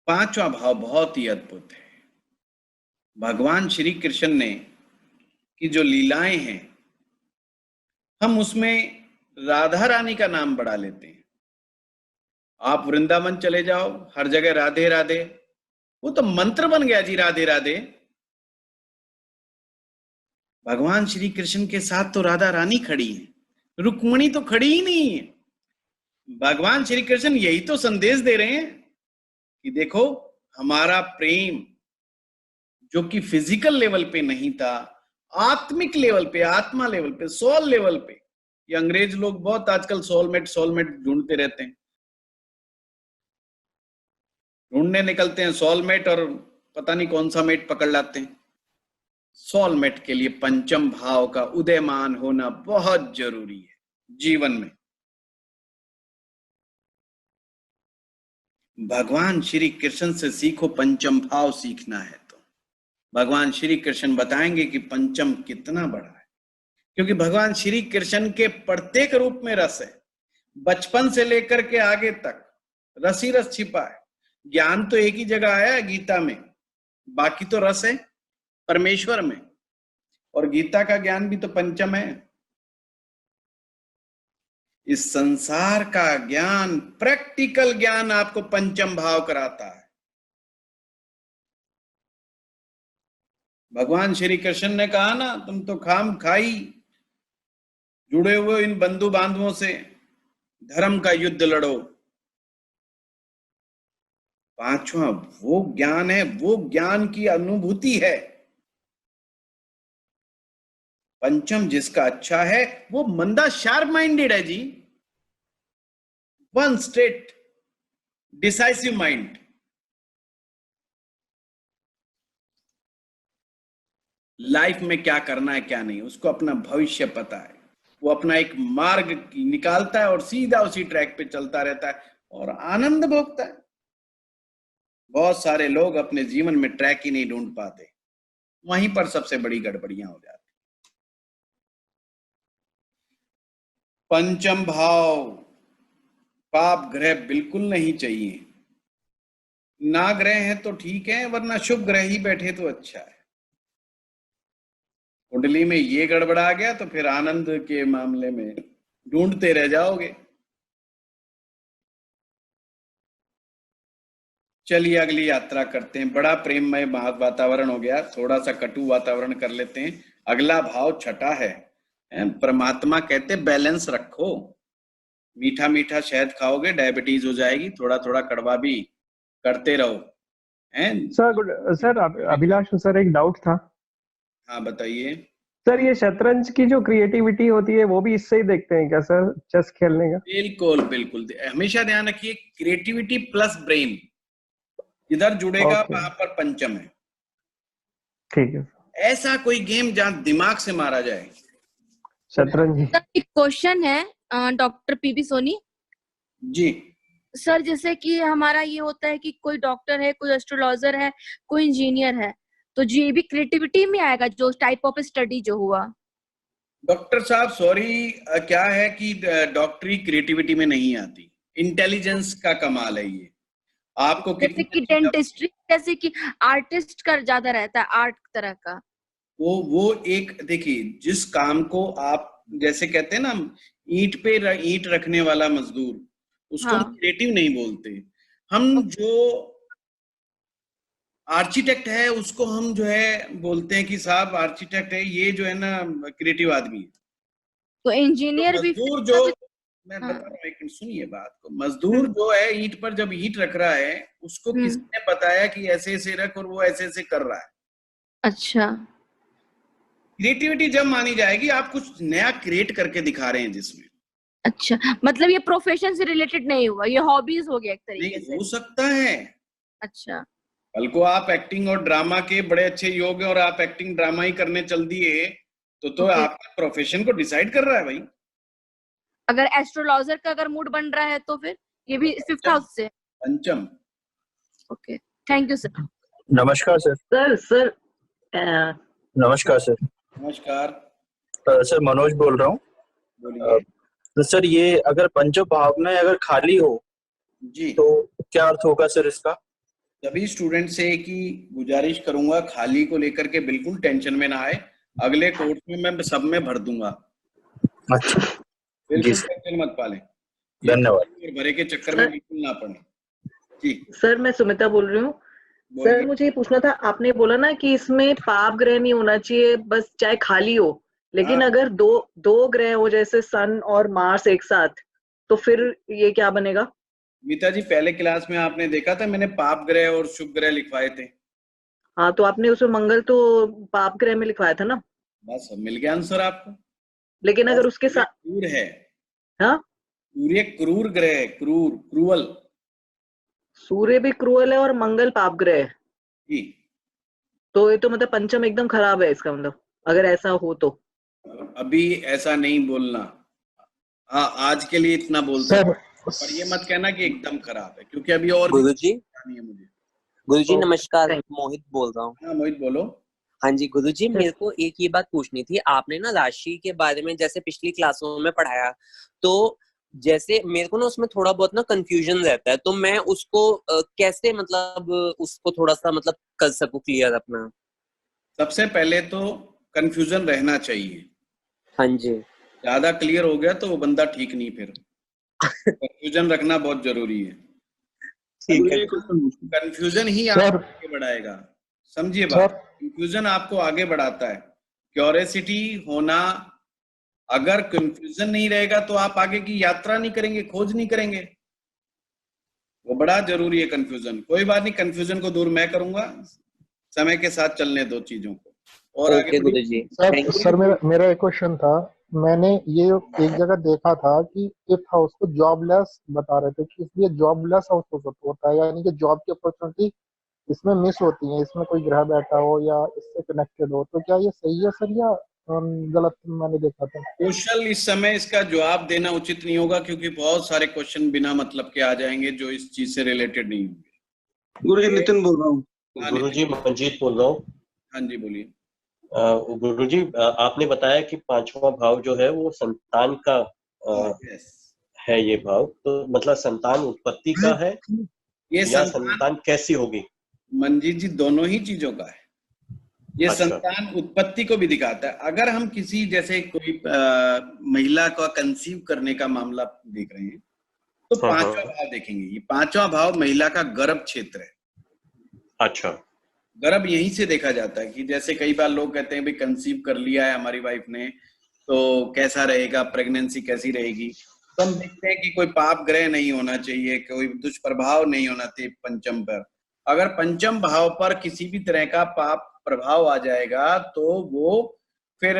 पांचवा भाव बहुत ही अद्भुत है। भगवान श्री कृष्ण ने की जो लीलाएं हैं, हम उसमें राधा रानी का नाम बढ़ा लेते हैं। आप वृंदावन चले जाओ, हर जगह राधे राधे, वो तो मंत्र बन गया जी, राधे राधे। भगवान श्री कृष्ण के साथ तो राधा रानी खड़ी है, रुक्मणी तो खड़ी ही नहीं है। भगवान श्री कृष्ण यही तो संदेश दे रहे हैं कि देखो, हमारा प्रेम जो कि फिजिकल लेवल पे नहीं था, आत्मिक लेवल पे, आत्मा लेवल पे, सोल लेवल पे। ये अंग्रेज लोग बहुत आजकल सोलमेट सोलमेट ढूंढते रहते हैं, ढूंढने निकलते हैं सोलमेट और पता नहीं कौन सा मेट पकड़ लाते हैं। सोलमेट के लिए पंचम भाव का उदयमान होना बहुत जरूरी है जीवन में। भगवान श्री कृष्ण से सीखो, पंचम भाव सीखना है तो भगवान श्री कृष्ण बताएंगे कि पंचम कितना बड़ा है, क्योंकि भगवान श्री कृष्ण के प्रत्येक रूप में रस है। बचपन से लेकर के आगे तक रस ही रस छिपा है। ज्ञान तो एक ही जगह आया है, गीता में, बाकी तो रस है परमेश्वर में, और गीता का ज्ञान भी तो पंचम है। इस संसार का ज्ञान, प्रैक्टिकल ज्ञान आपको पंचम भाव कराता है। भगवान श्री कृष्ण ने कहा ना, तुम तो खाम खाई जुड़े हुए इन बंधु बांधवों से धर्म का युद्ध लड़ो। पांचवा वो ज्ञान है, वो ज्ञान की अनुभूति है। पंचम जिसका अच्छा है वो मंदा शार्प माइंडेड है जी, one straight decisive mind. Life में क्या करना है क्या नहीं, उसको अपना भविष्य पता है। वो अपना एक मार्ग निकालता है और सीधा उसी ट्रैक पे चलता रहता है और आनंद भोगता है। बहुत सारे लोग अपने जीवन में ट्रैक ही नहीं ढूंढ पाते, वहीं पर सबसे बड़ी गड़बड़ियां हो जाती। पंचम भाव पाप ग्रह बिल्कुल नहीं चाहिए। ना ग्रह है तो ठीक है, वरना शुभ ग्रह ही बैठे तो अच्छा है। कुंडली में ये गड़बड़ा गया तो फिर आनंद के मामले में ढूंढते रह जाओगे। चलिए अगली यात्रा करते हैं। बड़ा प्रेममय वातावरण हो गया, थोड़ा सा कटु वातावरण कर लेते हैं। अगला भाव छठा है। परमात्मा कहते बैलेंस रखो, मीठा मीठा शहद खाओगे डायबिटीज हो जाएगी, थोड़ा थोड़ा कड़वा भी करते रहो। सर अभिलाष सर, एक डाउट था। हाँ बताइए सर, ये शतरंज की जो क्रिएटिविटी होती है वो भी इससे ही देखते हैं क्या सर, चेस खेलने का? बिल्कुल बिल्कुल, हमेशा ध्यान रखिए, क्रिएटिविटी प्लस ब्रेन इधर जुड़ेगा, वहां पर पंचम है। ठीक है। ऐसा कोई गेम जहां दिमाग से मारा जाए। शतरंज। एक क्वेश्चन है doctor PB Soni ji. Sir, जैसे कि हमारा ये होता है कि कोई डॉक्टर है, कोई एस्ट्रोलॉजर है, कोई इंजीनियर है, तो ये भी क्रिएटिविटी में आएगा जो टाइप ऑफ स्टडी जो हुआ? डॉक्टर साहब सॉरी, क्या है कि डॉक्टरी क्रिएटिविटी में नहीं आती, इंटेलिजेंस का कमाल है ये। आपको जैसे कि डेंटिस्ट्री, जैसे कि आर्टिस्ट का ज्यादा रहता है, आर्ट तरह का। वो एक देखिए, जिस काम को आप जैसे कहते हैं ना, ईंट पे ईंट रखने वाला मजदूर, उसको हम क्रिएटिव नहीं बोलते। हम जो आर्किटेक्ट है उसको हम जो है बोलते हैं कि साहब आर्किटेक्ट है, ये जो है ना क्रिएटिव आदमी है। तो इंजीनियर भी मजदूर जो मैं बता रहा हूँ, एक मिनट सुनिए बात को। मजदूर जो है ईंट पर जब ईंट रख रहा है, उसको किसने बताया कि ऐसे ऐसे रख, और वो ऐसे ऐसे कर रहा है। अच्छा, क्रिएटिविटी जब मानी जाएगी आप कुछ नया क्रिएट करके दिखा रहे हैं जिसमें। अच्छा, मतलब ये प्रोफेशन से रिलेटेड नहीं हुआ, ये हॉबीज हो गया एक तरीके से। हो सकता है। अच्छा, कल को आप एक्टिंग और ड्रामा के बड़े अच्छे योग हैं और आप एक्टिंग ड्रामा ही करने चल दिए, तो आपके प्रोफेशन को डिसाइड कर रहा है भाई। अगर एस्ट्रोलॉजर का अगर मूड बन रहा है तो फिर ये भी 5th हाउस से। पंचम। Okay, thank you sir. नमस्कार सर। सर नमस्कार सर। नमस्कार सर मनोज बोल रहा हूँ। बोलिए। तो सर ये अगर पंचम भावनाएं अगर खाली हो जी, तो क्या अर्थ होगा सर इसका? सभी स्टूडेंट से एक ही गुजारिश करूंगा, खाली को लेकर के बिल्कुल टेंशन में ना आए। अगले कोर्स में मैं सब में भर दूंगा। अच्छा, बिल्कुल टेंशन मत पालें। धन्यवाद। भरे के चक्कर में बिल्कुल ना पड़े। जी सर, मैं सुमिता बोल रही हूँ। सर, मुझे ये पूछना था, आपने बोला ना कि इसमें पाप ग्रह नहीं होना चाहिए, बस चाहे खाली हो, लेकिन अगर दो ग्रह हो जैसे सन और मार्स एक साथ, तो फिर ये क्या बनेगा? मीता जी, पहले क्लास में आपने देखा था मैंने पाप ग्रह और शुभ ग्रह लिखवाए थे। हाँ, तो आपने उसमें मंगल तो पाप ग्रह में लिखवाया था ना। बस मिल गया आंसर आपको। लेकिन अगर उसके साथ क्रूर है। हाँ, सूर्य क्रूर ग्रह है, क्रूअल। सूर्य भी क्रूअल है और मंगल पाप ग्रह है, जी। तो ये तो मतलब पंचम एकदम खराब है इसका मतलब, अगर ऐसा हो तो। अभी ऐसा नहीं बोलना। हाँ, आज के लिए इतना बोल सकते हैं, पर ये मत कहना कि एकदम खराब है, क्योंकि अभी और गुरुजी, भी है मुझे। गुरुजी नमस्कार, मोहित बोल रहा हूँ। हाँ मोहित बोलो। हाँ जी गुरुजी, मेरे को एक ये बात पूछनी थी। आपने ना राशि के बारे में जैसे पिछली क्लासों में पढ़ाया, तो जैसे मेरे को ना उसमें थोड़ा बहुत ना कंफ्यूजन रहता है, तो मैं उसको कैसे मतलब उसको थोड़ा सा मतलब कर सकूं क्लियर अपना। सबसे पहले तो कंफ्यूजन रहना चाहिए। हाँ जी। ज्यादा क्लियर हो गया तो वो बंदा ठीक नहीं, फिर कंफ्यूजन रखना बहुत जरूरी है। ठीक है। कंफ्यूजन ही आपको आगे बढ़ाएगा, समझिए बात। कंफ्यूजन आपको आगे बढ़ाता है। क्यूरियोसिटी होना, अगर कंफ्यूजन नहीं रहेगा तो आप आगे की यात्रा नहीं करेंगे, खोज नहीं करेंगे। वो बड़ा जरूरी है कंफ्यूजन। कोई बात नहीं, कंफ्यूजन को दूर मैं करूंगा, समय के साथ चलने दो चीजों को। और ओके गुरुजी। सर मेरा एक क्वेश्चन था। मैंने ये एक जगह देखा था कि 5th हाउस को जॉबलेस बता रहे थे कि इसलिए जॉबलेस हाउस होता है, यानी कि जॉब की अपॉर्चुनिटी इसमें मिस होती है, इसमें कोई ग्रह बैठा हो या इससे कनेक्टेड हो। तो क्या ये सही है सर या गलत मैंने देखा था? क्वेश्चन इस समय इसका जवाब देना उचित नहीं होगा, क्योंकि बहुत सारे क्वेश्चन बिना मतलब के आ जाएंगे जो इस चीज से रिलेटेड नहीं होंगे। गुरुजी नितिन बोल रहा हूँ। गुरुजी मंजीत बोल रहा हूँ। हाँ जी बोलिए। गुरुजी, आपने बताया कि 5वां भाव जो है वो संतान का है। ये भाव तो मतलब संतान उत्पत्ति का है ये या संतान कैसी होगी? मंजीत जी, दोनों ही चीजों का है। ये अच्छा। संतान उत्पत्ति को भी दिखाता है। अगर हम किसी जैसे कोई महिला का कंसीव करने का मामला देख रहे हैं तो 5वां भाव देखेंगे। ये 5वां भाव महिला का गर्भ क्षेत्र है। अच्छा। गर्भ यहीं से देखा जाता है कि जैसे कई बार लोग कहते हैं भाई कंसीव कर लिया है हमारी वाइफ ने, तो कैसा रहेगा, प्रेगनेंसी कैसी रहेगी। तो हम देखते हैं कि कोई पाप ग्रह नहीं होना चाहिए, कोई दुष्प्रभाव नहीं होना चाहिए पंचम पर। अगर पंचम भाव पर किसी भी तरह का पाप प्रभाव आ जाएगा तो वो फिर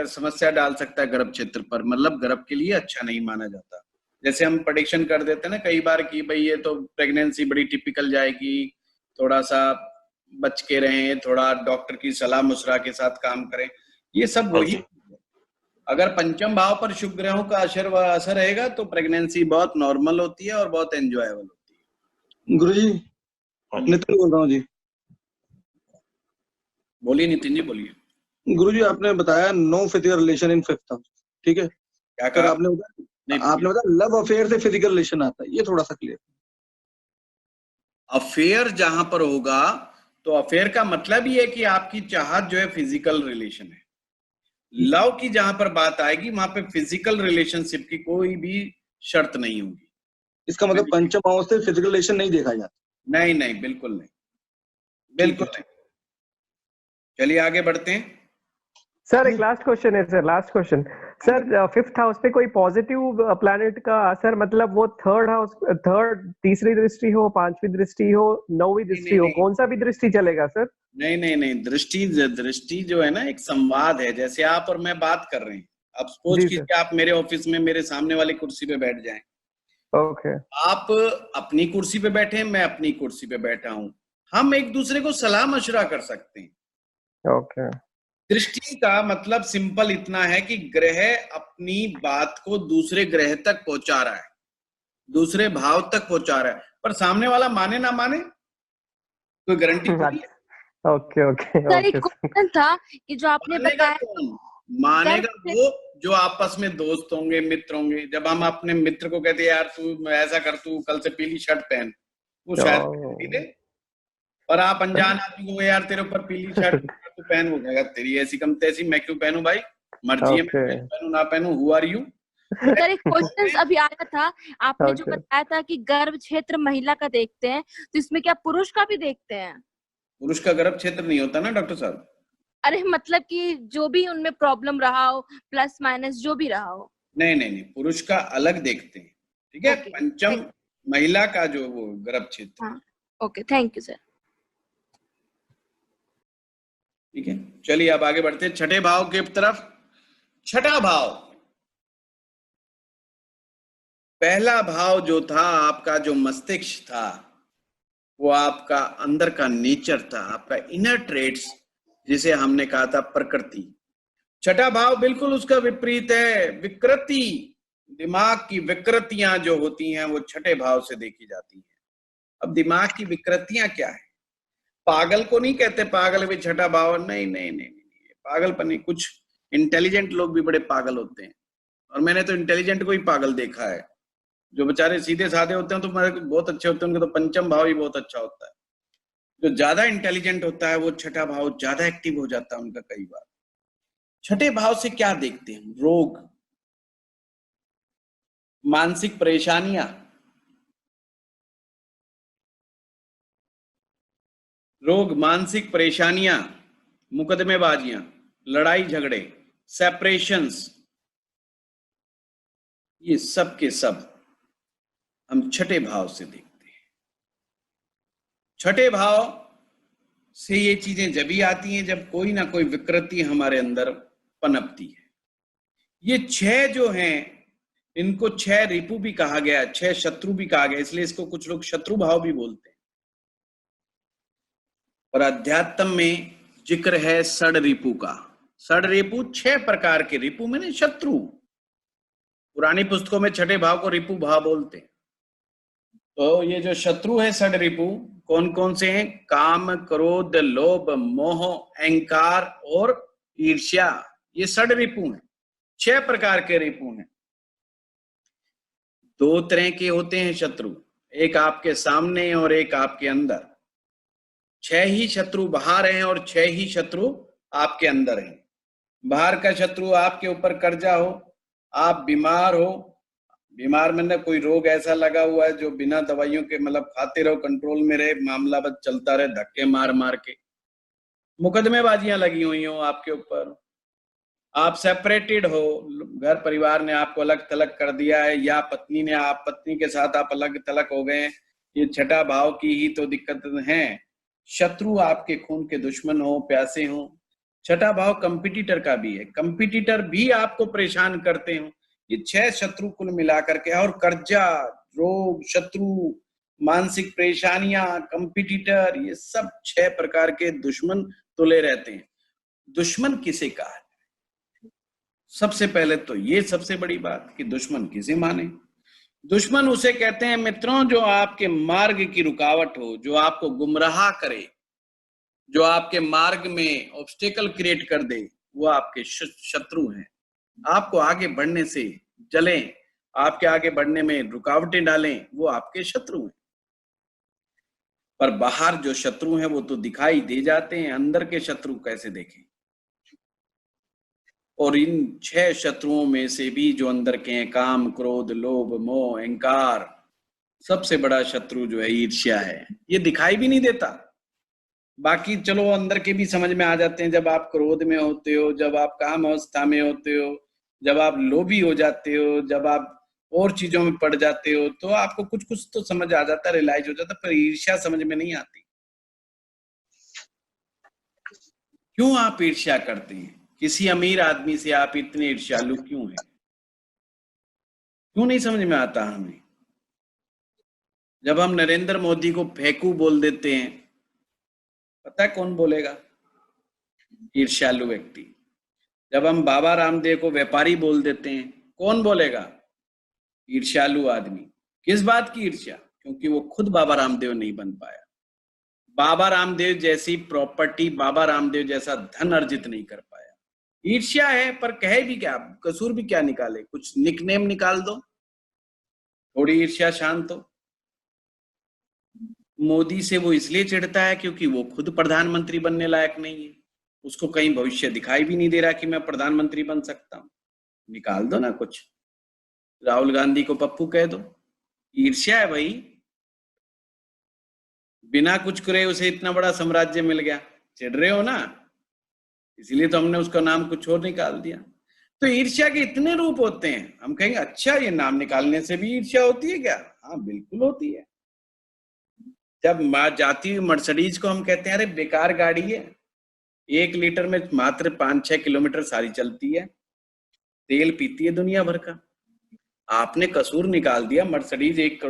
समस्या डाल सकता है गर्भ क्षेत्र पर, मतलब गर्भ के लिए अच्छा नहीं माना जाता। जैसे हम प्रेडिक्शन कर देते हैं ना कई बार कि भाई ये तो प्रेगनेंसी बड़ी टिपिकल जाएगी, थोड़ा सा बच के रहें, थोड़ा डॉक्टर की सलाह मुशरा के साथ काम करें, ये सब वही। अगर पंचम भाव पर शुभ ग्रहों का असर रहेगा तो प्रेगनेंसी बहुत नॉर्मल होती है और बहुत एंजॉयबल होती है। गुरुजी, नितिन बोल रहा हूँ जी। बोलिए नितिन जी, बोलिए। गुरुजी, आपने बताया no physical relation in 5th house, ठीक है? क्या कहा आपने बताया लव अफेयर से फिजिकल रिलेशन आता है, ये थोड़ा सा क्लियर। अफेयर जहां पर होगा तो अफेयर का मतलब ही है कि आपकी चाहत जो है फिजिकल रिलेशन है। लव की जहां पर बात आएगी वहां पे फिजिकल रिलेशनशिप की कोई भी शर्त नहीं होगी। इसका मतलब पंचम भाव से फिजिकल रिलेशन नहीं देखा जाता? नहीं नहीं, बिल्कुल नहीं, बिल्कुल नहीं। चलिए आगे बढ़ते हैं सर। एक लास्ट क्वेश्चन है sir, last question sir. 5th house पे कोई पॉजिटिव प्लैनेट का असर, मतलब वो 3rd हाउस, तीसरी दृष्टि हो, 5वीं दृष्टि हो, 9वीं दृष्टि हो, कौन सा भी दृष्टि चलेगा सर? नहीं नहीं नहीं, दृष्टि जो है ना एक संवाद है। जैसे आप और मैं बात कर रहे हैं, अब सपोज कीजिए आप मेरे ऑफिस में मेरे सामने वाली कुर्सी पे बैठ जाएं। ओके। आप अपनी कुर्सी पे बैठे हैं, मैं अपनी कुर्सी पे बैठा हूं, हम एक दूसरे को सलाह मशवरा कर सकते हैं। ओके। दृष्टि का मतलब सिंपल इतना है कि ग्रह अपनी बात को दूसरे ग्रह तक पहुंचा रहा है, दूसरे भाव तक पहुंचा रहा है, पर सामने वाला माने ना माने कोई गारंटी नहीं है। Okay okay. सर एक क्वेश्चन था कि जो आपने बताया, मानेगा वो जो आपस में दोस्त होंगे, मित्र होंगे। जब हम अपने मित्र को कहते हैं यार तू ऐसा कर, तू कल से पीली शर्ट पहन, वो शायद पहन दे। और आप अनजान आदमी को यार तेरे ऊपर पीली शर्ट तू पहन, वो कहेगा तेरी ऐसी कम तैसी, मैं क्यों पहनूं भाई, मर्जी है, मैं पहनूं ना पहनूं, हु आर यू। सर एक क्वेश्चन अभी आया था, आपने जो बताया था कि गर्भ क्षेत्र महिला का देखते हैं, तो इसमें क्या पुरुष का भी देखते हैं? पुरुष का गर्भ क्षेत्र नहीं होता ना डॉक्टर साहब। अरे मतलब कि जो भी उनमें प्रॉब्लम रहा हो, प्लस माइनस जो भी रहा हो। नहीं नहीं नहीं, पुरुष का अलग देखते हैं, ठीक है। पंचम महिला का जो वो गर्भ क्षेत्र। Okay, thank you sir. ठीक है, चलिए अब आगे बढ़ते हैं छठे भाव के तरफ। छठा भाव, पहला भाव जो था आपका, जो मस्तिष्क था, वो आपका अंदर का नेचर था, आपका इनर ट्रेड्स, जिसे हमने कहा था प्रकृति। छठा भाव बिल्कुल उसका विपरीत है, विकृति। दिमाग की विकृतियां जो होती हैं वो छठे भाव से देखी जाती हैं। अब दिमाग की विकृतियां क्या है? पागल को नहीं कहते पागल भी छठा भाव, नहीं नहीं नहीं, नहीं पागलपन नहीं। कुछ इंटेलिजेंट लोग भी बड़े पागल होते हैं, और मैंने तो इंटेलिजेंट को ही पागल देखा है। जो बेचारे सीधे साधे होते हैं तो मेरे बहुत अच्छे होते हैं, उनके तो पंचम भाव ही बहुत अच्छा होता है। जो ज्यादा इंटेलिजेंट होता है वो छठा भाव ज्यादा एक्टिव हो जाता है उनका कई बार। छठे भाव से क्या देखते हैं? रोग, मानसिक परेशानियां, रोग, मानसिक परेशानियां, मुकदमेबाजियां, लड़ाई झगड़े, सेपरेशंस, ये सब के सब हम छठे भाव से देखते हैं। छठे भाव से ये चीजें जब ही आती हैं जब कोई ना कोई विकृति हमारे अंदर पनपती है। ये 6 जो हैं, इनको 6 रिपु भी कहा गया, 6 शत्रु भी कहा गया, इसलिए इसको कुछ लोग शत्रु भाव भी बोलते हैं। और अध्यात्म में जिक्र है षड रिपु का। षड रिपु 6 प्रकार के रिपु में नहीं, शत्रु। पुरानी पुस्तकों में छठे भाव को रिपु भाव बोलते हैं। तो ये जो शत्रु है षड रिपु, कौन कौन से हैं? काम, क्रोध, लोभ, मोह, अहंकार और ईर्ष्या, ये षड रिपु हैं। 6 प्रकार के रिपु हैं। 2 तरह के होते हैं शत्रु, एक आपके सामने और एक आपके अंदर। 6 ही शत्रु बाहर हैं और 6 ही शत्रु आपके अंदर हैं। बाहर का शत्रु आपके ऊपर कर्जा हो, आप बीमार हो, बीमार में ना कोई रोग ऐसा लगा हुआ है जो बिना दवाइयों के, मतलब खाते रहो, कंट्रोल में रहे, मामला बस चलता रहे, धक्के मार मार के। मुकदमेबाजियां लगी हुई हो आपके ऊपर, आप सेपरेटेड हो, घर परिवार ने आपको अलग थलग कर दिया है, या पत्नी ने, आप पत्नी के साथ आप अलग थलग हो गए, ये छठा भाव की ही तो दिक्कत है। शत्रु आपके खून के दुश्मन हो, प्यासे हो। छठा भाव कंपटीटर का भी है, कंपटीटर भी आपको परेशान करते हो। ये 6 शत्रु कुल मिलाकर के, और कर्जा, रोग, शत्रु, मानसिक परेशानियां, कंपटीटर, ये सब 6 प्रकार के दुश्मन तुले रहते हैं। दुश्मन किसे कहा है? सबसे पहले तो ये सबसे बड़ी बात कि दुश्मन किसे माने। दुश्मन उसे कहते हैं मित्रों जो आपके मार्ग की रुकावट हो, जो आपको गुमराह करे, जो आपके मार्ग में ऑब्स्टेकल क्रिएट कर दे, वो आपके शत्रु हैं। आपको आगे बढ़ने से जलें, आपके आगे बढ़ने में रुकावटें डालें, वो आपके शत्रु हैं। पर बाहर जो शत्रु हैं वो तो दिखाई दे जाते हैं, अंदर के शत्रु कैसे देखें? और इन 6 शत्रुओं में से भी जो अंदर के हैं, काम, क्रोध, लोभ, मोह, अहंकार, सबसे बड़ा शत्रु जो है ईर्ष्या है। ये दिखाई भी नहीं देता, बाकी चलो अंदर के भी समझ में आ जाते हैं। जब आप क्रोध में होते हो, जब आप काम अवस्था में होते हो, जब आप लोभी हो जाते हो, जब आप और चीजों में पड़ जाते हो, तो आपको कुछ कुछ तो समझ आ जाता है, रियलाइज हो जाता है, पर ईर्ष्या समझ में नहीं आती। क्यों आप ईर्ष्या करते हैं? किसी अमीर आदमी से आप इतने ईर्ष्यालु क्यों हैं? क्यों नहीं समझ में आता हमें? जब हम नरेंद्र मोदी को फेंकू बोल देते हैं, पता है कौन बोलेगा? ईर्ष्यालु व्यक्ति। जब हम बाबा रामदेव को व्यापारी बोल देते हैं, कौन बोलेगा? ईर्ष्यालु आदमी। किस बात की ईर्ष्या? क्योंकि वो खुद बाबा रामदेव नहीं बन पाया, बाबा रामदेव जैसी प्रॉपर्टी, बाबा रामदेव जैसा धन अर्जित नहीं कर पाया। ईर्ष्या है, पर कहे भी क्या, कसूर भी क्या निकाले? कुछ निकनेम निकाल दो, थोड़ी ईर्ष्या शांत हो। मोदी से वो इसलिए चिढ़ता है क्योंकि वो खुद प्रधानमंत्री बनने लायक नहीं है, उसको कहीं भविष्य दिखाई भी नहीं दे रहा कि मैं प्रधानमंत्री बन सकता हूं। निकाल दो ना कुछ, राहुल गांधी को पप्पू कह दो। ईर्ष्या है भाई, बिना कुछ करे उसे इतना बड़ा साम्राज्य मिल गया, चिढ़ रहे हो ना, इसलिए तो हमने उसका नाम कुछ और निकाल दिया। तो ईर्ष्या के इतने रूप होते हैं। हम कहेंगे अच्छा ये नाम निकालने से भी ईर्ष्या होती है क्या? हाँ बिल्कुल होती है। जब जाती हुई मर्सिडीज को हम कहते हैं अरे बेकार गाड़ी है, 1 लीटर में मात्र 5-6 किलोमीटर सारी चलती है, तेल पीती है दुनिया भर का। आपने कसूर निकाल दिया, मर्सिडीज 1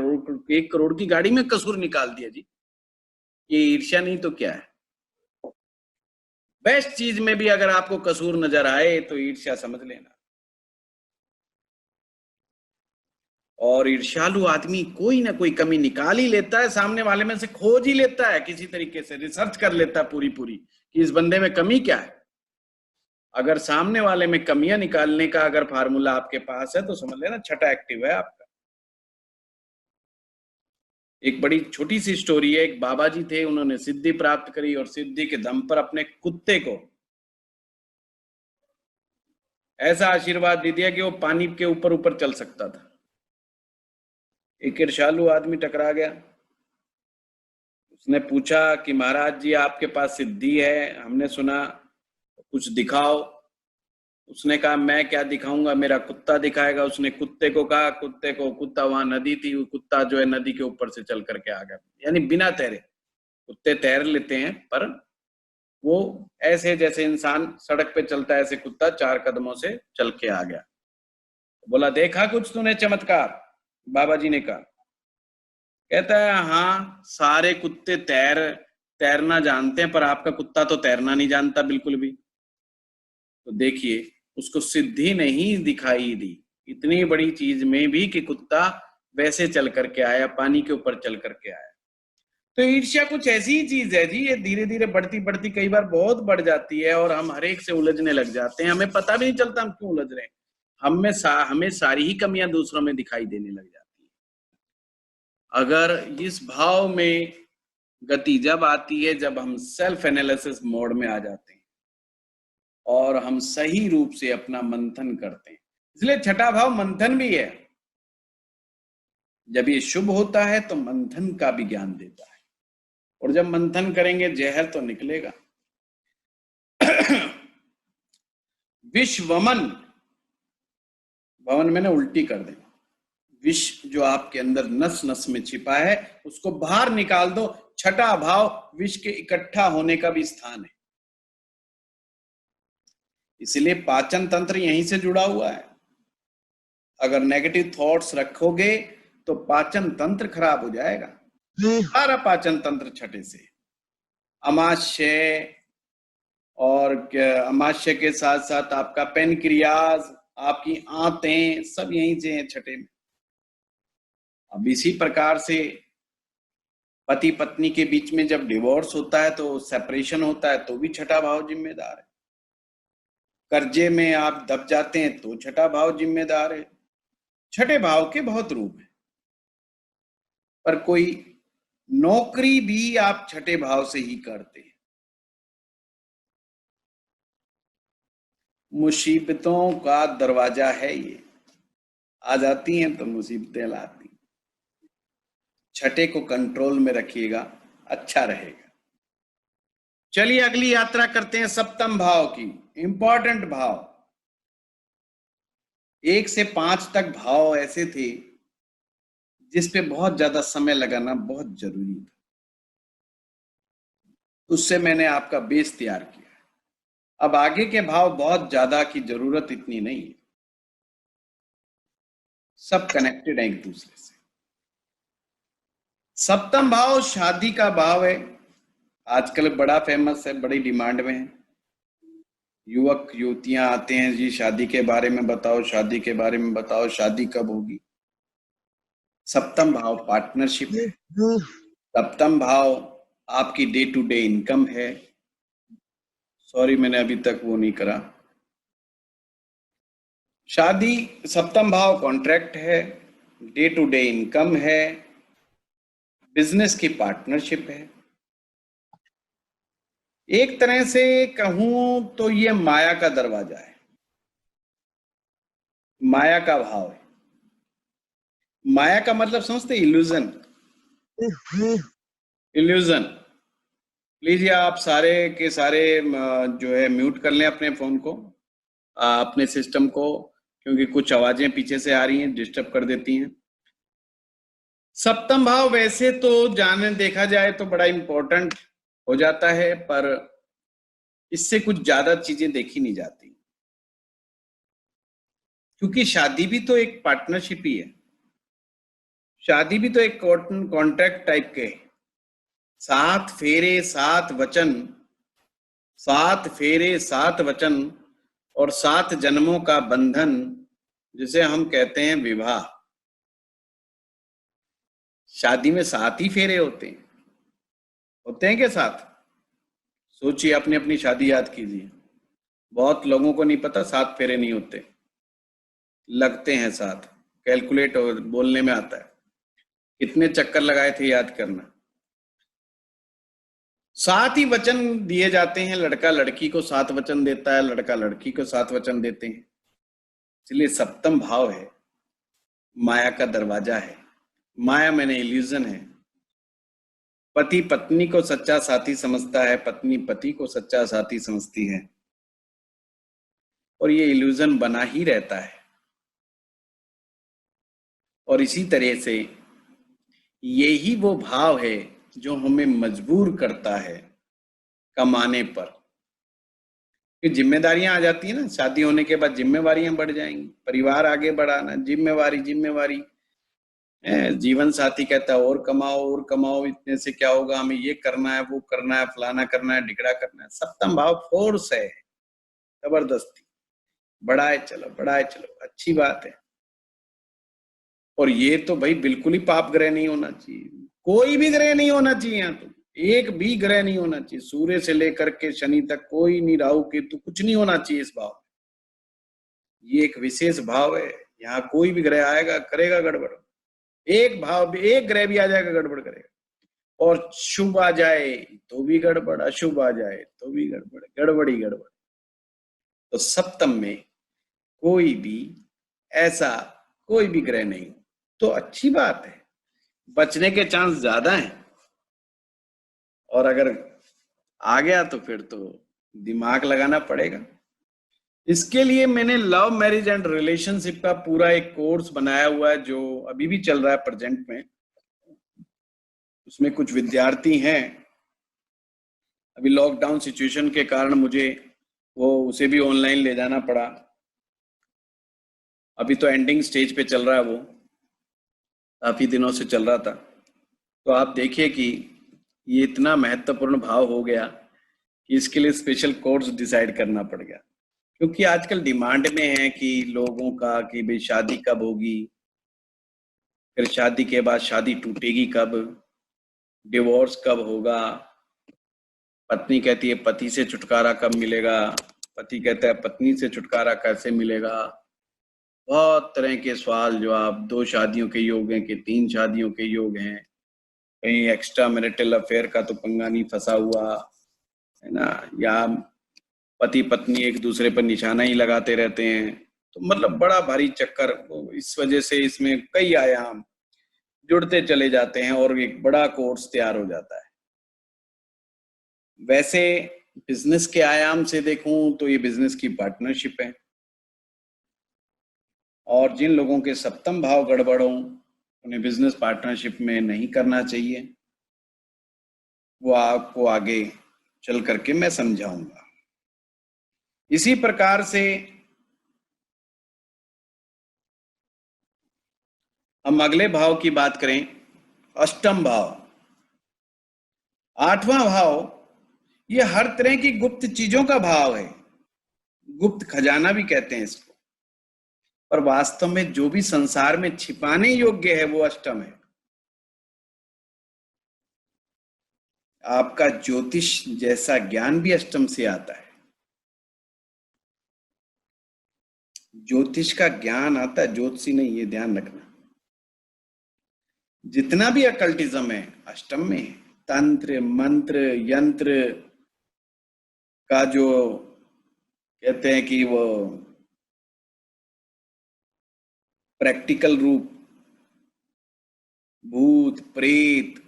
करोड़ की गाड़ी में कसूर निकाल दिया जी। ये ईर्ष्या नहीं तो क्या है? बेस्ट चीज में भी अगर आपको कसूर नजर आए तो ईर्ष्या समझ लेना। और ईर्ष्यालु आदमी कोई ना कोई कमी निकाल ही लेता है, सामने वाले में से खोज ही लेता है, किसी तरीके से रिसर्च कर लेता है पूरी कि इस बंदे में कमी क्या है। अगर सामने वाले में कमियां निकालने का अगर फार्मूला आपके पास है तो समझ लेना छठा एक्टिव है आपका। एक बड़ी छोटी सी स्टोरी है। एक बाबा जी थे, उन्होंने सिद्धि प्राप्त करी और सिद्धि के दम पर अपने कुत्ते को ऐसा आशीर्वाद दे दिया कि वो पानी के ऊपर ऊपर चल सकता था। एक ईर्ष्यालु आदमी टकरा गया, उसने पूछा कि महाराज जी आपके पास सिद्धि है, हमने सुना, कुछ दिखाओ। उसने कहा मैं क्या दिखाऊंगा, मेरा कुत्ता दिखाएगा। उसने कुत्ते को कहा, कुत्ता वहां नदी थी, वो कुत्ता जो है नदी के ऊपर से चल करके आ गया, यानी बिना तैरे। कुत्ते तैर लेते हैं पर वो ऐसे जैसे इंसान सड़क पे चलता है ऐसे कुत्ता 4 कदमों से चल के आ गया। बोला देखा कुछ तूने चमत्कार? बाबा जी ने कहा, कहता है हाँ सारे कुत्ते तैरना जानते हैं पर आपका कुत्ता तो तैरना नहीं जानता बिल्कुल भी। तो देखिए उसको सिद्धि नहीं दिखाई दी इतनी बड़ी चीज में भी कि कुत्ता वैसे चल करके आया, पानी के ऊपर चल करके आया। तो ईर्ष्या कुछ ऐसी ही चीज है जी, ये धीरे धीरे बढ़ती कई बार बहुत बढ़ जाती है और हम हर एक से उलझने लग जाते हैं, हमें पता भी नहीं चलता हम क्यों उलझ रहे हैं। हमें सारी ही कमियां दूसरों में दिखाई देने लग जाती है। अगर इस भाव में गति जब आती है जब हम सेल्फ एनालिसिस मोड में आ जाते हैं और हम सही रूप से अपना मंथन करते हैं। इसलिए छठा भाव मंथन भी है। जब ये शुभ होता है तो मंथन का भी ज्ञान देता है, और जब मंथन करेंगे जहर तो निकलेगा। विषवमन, भवन मैंने उल्टी कर देना, विष जो आपके अंदर नस नस में छिपा है उसको बाहर निकाल दो। छठा भाव विष के इकट्ठा होने का भी स्थान है, इसलिए पाचन तंत्र यहीं से जुड़ा हुआ है। अगर नेगेटिव थॉट्स रखोगे तो पाचन तंत्र खराब हो जाएगा। सारा पाचन तंत्र छठे से, अमाशय और अमाशय के साथ साथ आपका पेनक्रियाज, आपकी आंतें, सब यहीं से हैं छठे में। अब इसी प्रकार से पति पत्नी के बीच में जब डिवोर्स होता है तो सेपरेशन होता है तो भी छठा भाव जिम्मेदार है। कर्जे में आप दब जाते हैं तो छठा भाव जिम्मेदार है। छठे भाव के बहुत रूप हैं, पर कोई नौकरी भी आप छठे भाव से ही करते हैं। मुसीबतों का दरवाजा है ये, आ जाती हैं तो मुसीबतें लाती। छठे को कंट्रोल में रखिएगा, अच्छा रहेगा। चलिए अगली यात्रा करते हैं सप्तम भाव की। इंपॉर्टेंट भाव, 1 से 5 तक भाव ऐसे थे जिसपे बहुत ज्यादा समय लगाना बहुत जरूरी था। उससे मैंने आपका बेस तैयार किया। अब आगे के भाव बहुत ज्यादा की जरूरत इतनी नहीं है, सब कनेक्टेड है एक दूसरे से। सप्तम भाव शादी का भाव है, आजकल बड़ा फेमस है, बड़ी डिमांड में है। युवक युवतियां आते हैं, जी शादी के बारे में बताओ, शादी के बारे में बताओ, शादी कब होगी। सप्तम भाव पार्टनरशिप है, सप्तम भाव आपकी डे टू डे इनकम है। सॉरी मैंने अभी तक वो नहीं करा। शादी सप्तम भाव कॉन्ट्रैक्ट है, डे टू डे इनकम है, बिजनेस की पार्टनरशिप है। एक तरह से कहूं तो ये माया का दरवाजा है, माया का भाव है। माया का मतलब समझते, इल्यूजन। इल्यूजन। प्लीज आप सारे के सारे जो है म्यूट कर लें अपने फोन को, अपने सिस्टम को, क्योंकि कुछ आवाजें पीछे से आ रही हैं, डिस्टर्ब कर देती हैं। सप्तम भाव वैसे तो जाने देखा जाए तो बड़ा इंपॉर्टेंट हो जाता है, पर इससे कुछ ज्यादा चीजें देखी नहीं जाती, क्योंकि शादी भी तो एक पार्टनरशिप ही है। शादी भी तो एक कॉन्ट्रैक्ट टाइप के, 7 फेरे 7 वचन, 7 फेरे 7 वचन और 7 जन्मों का बंधन, जिसे हम कहते हैं विवाह। शादी में 7 ही फेरे होते हैं क्या 7? सोचिए, अपनी अपनी शादी याद कीजिए। बहुत लोगों को नहीं पता 7 फेरे नहीं होते, लगते हैं 7। कैलकुलेट और बोलने में आता है। कितने चक्कर लगाए थे याद करना। 7 ही वचन दिए जाते हैं। लड़का लड़की को 7 वचन देता है, लड़का लड़की को 7 वचन देते हैं। इसलिए सप्तम भाव है, माया का दरवाजा है। माया मैंने इल्यूजन है। पति पत्नी को सच्चा साथी समझता है, पत्नी पति को सच्चा साथी समझती है, और ये इल्यूजन बना ही रहता है। और इसी तरह से यही वो भाव है जो हमें मजबूर करता है कमाने पर। कि जिम्मेदारियां आ जाती है ना, शादी होने के बाद जिम्मेवारियां बढ़ जाएंगी, परिवार आगे बढ़ाना, जिम्मेवारी जिम्मेवारी। जीवन साथी कहता है और कमाओ, इतने से क्या होगा, हमें ये करना है, वो करना है, फलाना करना है, ढिकड़ा करना है। सप्तम भाव फोर्स है, जबरदस्ती, बढ़ाए चलो, अच्छी बात है। और ये तो भाई बिल्कुल ही पाप ग्रह नहीं होना चाहिए, कोई भी ग्रह नहीं होना चाहिए। यहाँ तो एक भी ग्रह नहीं होना चाहिए, सूर्य से लेकर के शनि तक कोई नहीं, राहु केतु कुछ नहीं होना चाहिए इस भाव में। ये एक विशेष भाव है, यहाँ कोई भी ग्रह आएगा करेगा गड़बड़। एक भाव भी, एक ग्रह भी आ जाएगा गड़बड़ करेगा। और शुभ आ जाए तो भी गड़बड़, अशुभ आ जाए तो भी गड़बड़, गड़बड़ी गड़बड़। तो सप्तम में कोई भी ऐसा कोई भी ग्रह नहीं तो अच्छी बात है, बचने के चांस ज्यादा हैं। और अगर आ गया तो फिर तो दिमाग लगाना पड़ेगा। इसके लिए मैंने लव मैरिज एंड रिलेशनशिप का पूरा एक कोर्स बनाया हुआ है, जो अभी भी चल रहा है प्रेजेंट में। उसमें कुछ विद्यार्थी हैं, अभी लॉकडाउन सिचुएशन के कारण मुझे उसे भी ऑनलाइन ले जाना पड़ा। अभी तो एंडिंग स्टेज पे चल रहा है, वो काफी दिनों से चल रहा था। तो आप देखिए कि ये इतना महत्वपूर्ण भाव हो गया कि इसके लिए स्पेशल कोर्स डिसाइड करना पड़ गया, क्योंकि आजकल डिमांड में है कि लोगों का कि भाई शादी कब होगी, फिर शादी के बाद शादी टूटेगी कब, डिवोर्स कब होगा, पत्नी कहती है पति से छुटकारा कब मिलेगा, पति कहता है पत्नी से छुटकारा कैसे मिलेगा। बहुत तरह के सवाल जवाब, 2 शादियों के योग हैं कि 3 शादियों के योग हैं, कहीं एक्स्ट्रा मैरिटल अफेयर का तो पंगा नहीं फंसा हुआ है ना, या पति पत्नी एक दूसरे पर निशाना ही लगाते रहते हैं। तो मतलब बड़ा भारी चक्कर, इस वजह से इसमें कई आयाम जुड़ते चले जाते हैं और एक बड़ा कोर्स तैयार हो जाता है। वैसे बिजनेस के आयाम से देखूं तो ये बिजनेस की पार्टनरशिप है, और जिन लोगों के सप्तम भाव गड़बड़ हों उन्हें बिजनेस पार्टनरशिप में नहीं करना चाहिए। वो आपको आगे चल करके मैं समझाऊंगा। इसी प्रकार से हम अगले भाव की बात करें, अष्टम भाव। 8वां भाव ये हर तरह की गुप्त चीजों का भाव है, गुप्त खजाना भी कहते हैं इसको, पर वास्तव में जो भी संसार में छिपाने योग्य है वो अष्टम है। आपका ज्योतिष जैसा ज्ञान भी अष्टम से आता है। ज्योतिष का ज्ञान आता है, ज्योतिषी नहीं, ये ध्यान रखना। जितना भी अकल्टिज्म है अष्टम में है। तंत्र मंत्र यंत्र का जो कहते हैं कि वो प्रैक्टिकल रूप, भूत प्रेत,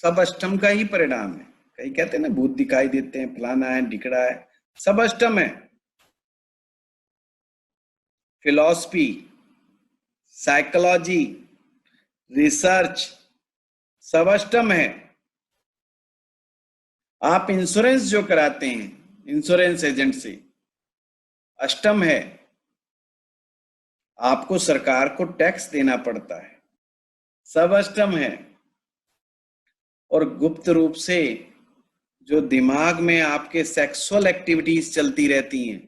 सब अष्टम का ही परिणाम है। कई कहते हैं ना भूत दिखाई देते हैं, फलाना है ढिकड़ा है, सब अष्टम है। फिलॉसफी, साइकोलॉजी, रिसर्च सब अष्टम है। आप इंश्योरेंस जो कराते हैं इंश्योरेंस एजेंट से, अष्टम है। आपको सरकार को टैक्स देना पड़ता है, सब अष्टम है। और गुप्त रूप से जो दिमाग में आपके सेक्सुअल एक्टिविटीज चलती रहती हैं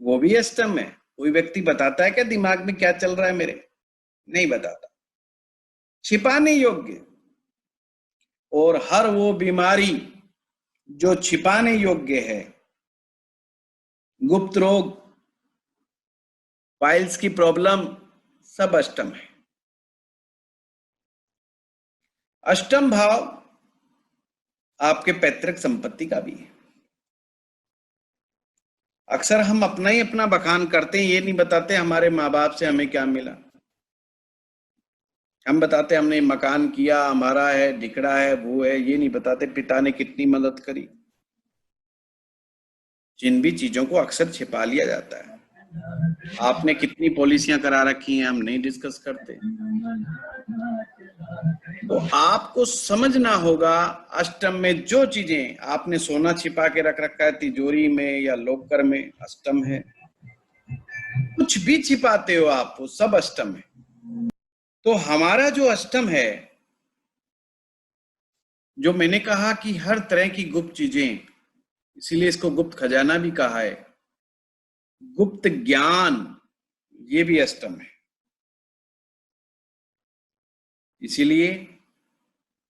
वो भी अष्टम है। कोई व्यक्ति बताता है क्या दिमाग में क्या चल रहा है मेरे? नहीं बताता, छिपाने योग्य। और हर वो बीमारी जो छिपाने योग्य है, गुप्त रोग, पाइल्स की प्रॉब्लम, सब अष्टम है। अष्टम भाव आपके पैतृक संपत्ति का भी है। अक्सर हम अपना ही अपना बखान करते हैं, ये नहीं बताते हमारे माँ बाप से हमें क्या मिला। हम बताते हमने मकान किया, हमारा है, ढिकड़ा है, वो है, ये नहीं बताते पिता ने कितनी मदद करी। जिन भी चीजों को अक्सर छिपा लिया जाता है। आपने कितनी पॉलिसियां करा रखी हैं हम नहीं डिस्कस करते। तो आपको समझना होगा अष्टम में जो चीजें आपने सोना छिपा के रख रखा है तिजोरी में या लॉकर में, अष्टम है। कुछ भी छिपाते हो आप, वो सब अष्टम है। तो हमारा जो अष्टम है, जो मैंने कहा कि हर तरह की गुप्त चीजें, इसीलिए इसको गुप्त खजाना भी कहा है, गुप्त ज्ञान, ये भी अष्टम है। इसीलिए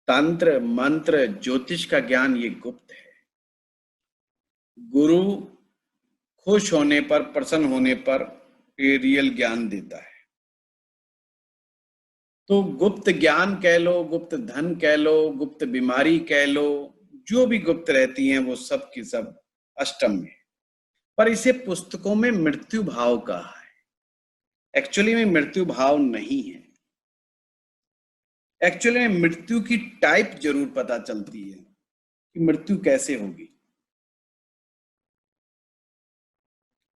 तंत्र मंत्र ज्योतिष का ज्ञान ये गुप्त है। गुरु खुश होने पर, प्रसन्न होने पर ये रियल ज्ञान देता है। तो गुप्त ज्ञान कह लो, गुप्त धन कह लो, गुप्त बीमारी कह लो, जो भी गुप्त रहती हैं वो सब की सब अष्टम में। पर इसे पुस्तकों में मृत्यु भाव कहा है। एक्चुअली में मृत्यु भाव नहीं है। एक्चुअली में मृत्यु की टाइप जरूर पता चलती है कि मृत्यु कैसे होगी,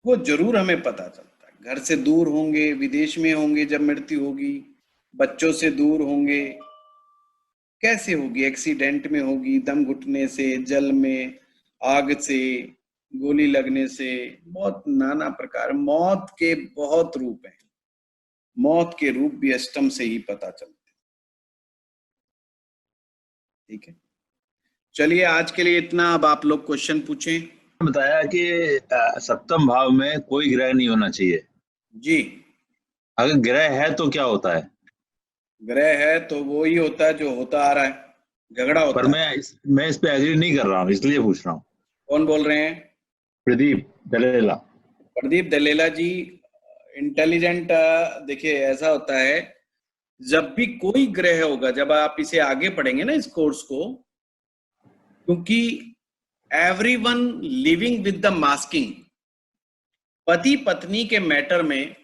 वो जरूर हमें पता चलता है। घर से दूर होंगे, विदेश में होंगे जब मृत्यु होगी, बच्चों से दूर होंगे, कैसे होगी? एक्सीडेंट में होगी, दम घुटने से, जल में, आग से, गोली लगने से, बहुत नाना प्रकार। मौत के बहुत रूप हैं। मौत के रूप भी अष्टम से ही पता चलते हैं। ठीक है, चलिए आज के लिए इतना। अब आप लोग क्वेश्चन पूछें। बताया कि सप्तम भाव में कोई ग्रह नहीं होना चाहिए जी। अगर ग्रह है तो क्या होता है? ग्रह है तो वो ही होता है जो होता आ रहा है, झगड़ा होता पर है। मैं इस पे एग्री नहीं कर रहा हूँ, इसलिए पूछ रहा हूँ। कौन बोल रहे हैं? प्रदीप दलेला। प्रदीप दलेला जी इंटेलिजेंट। देखिए ऐसा होता है, जब भी कोई ग्रह होगा, जब आप इसे आगे पढ़ेंगे ना इस कोर्स को, क्योंकि everyone living with the masking, पति पत्नी के मैटर में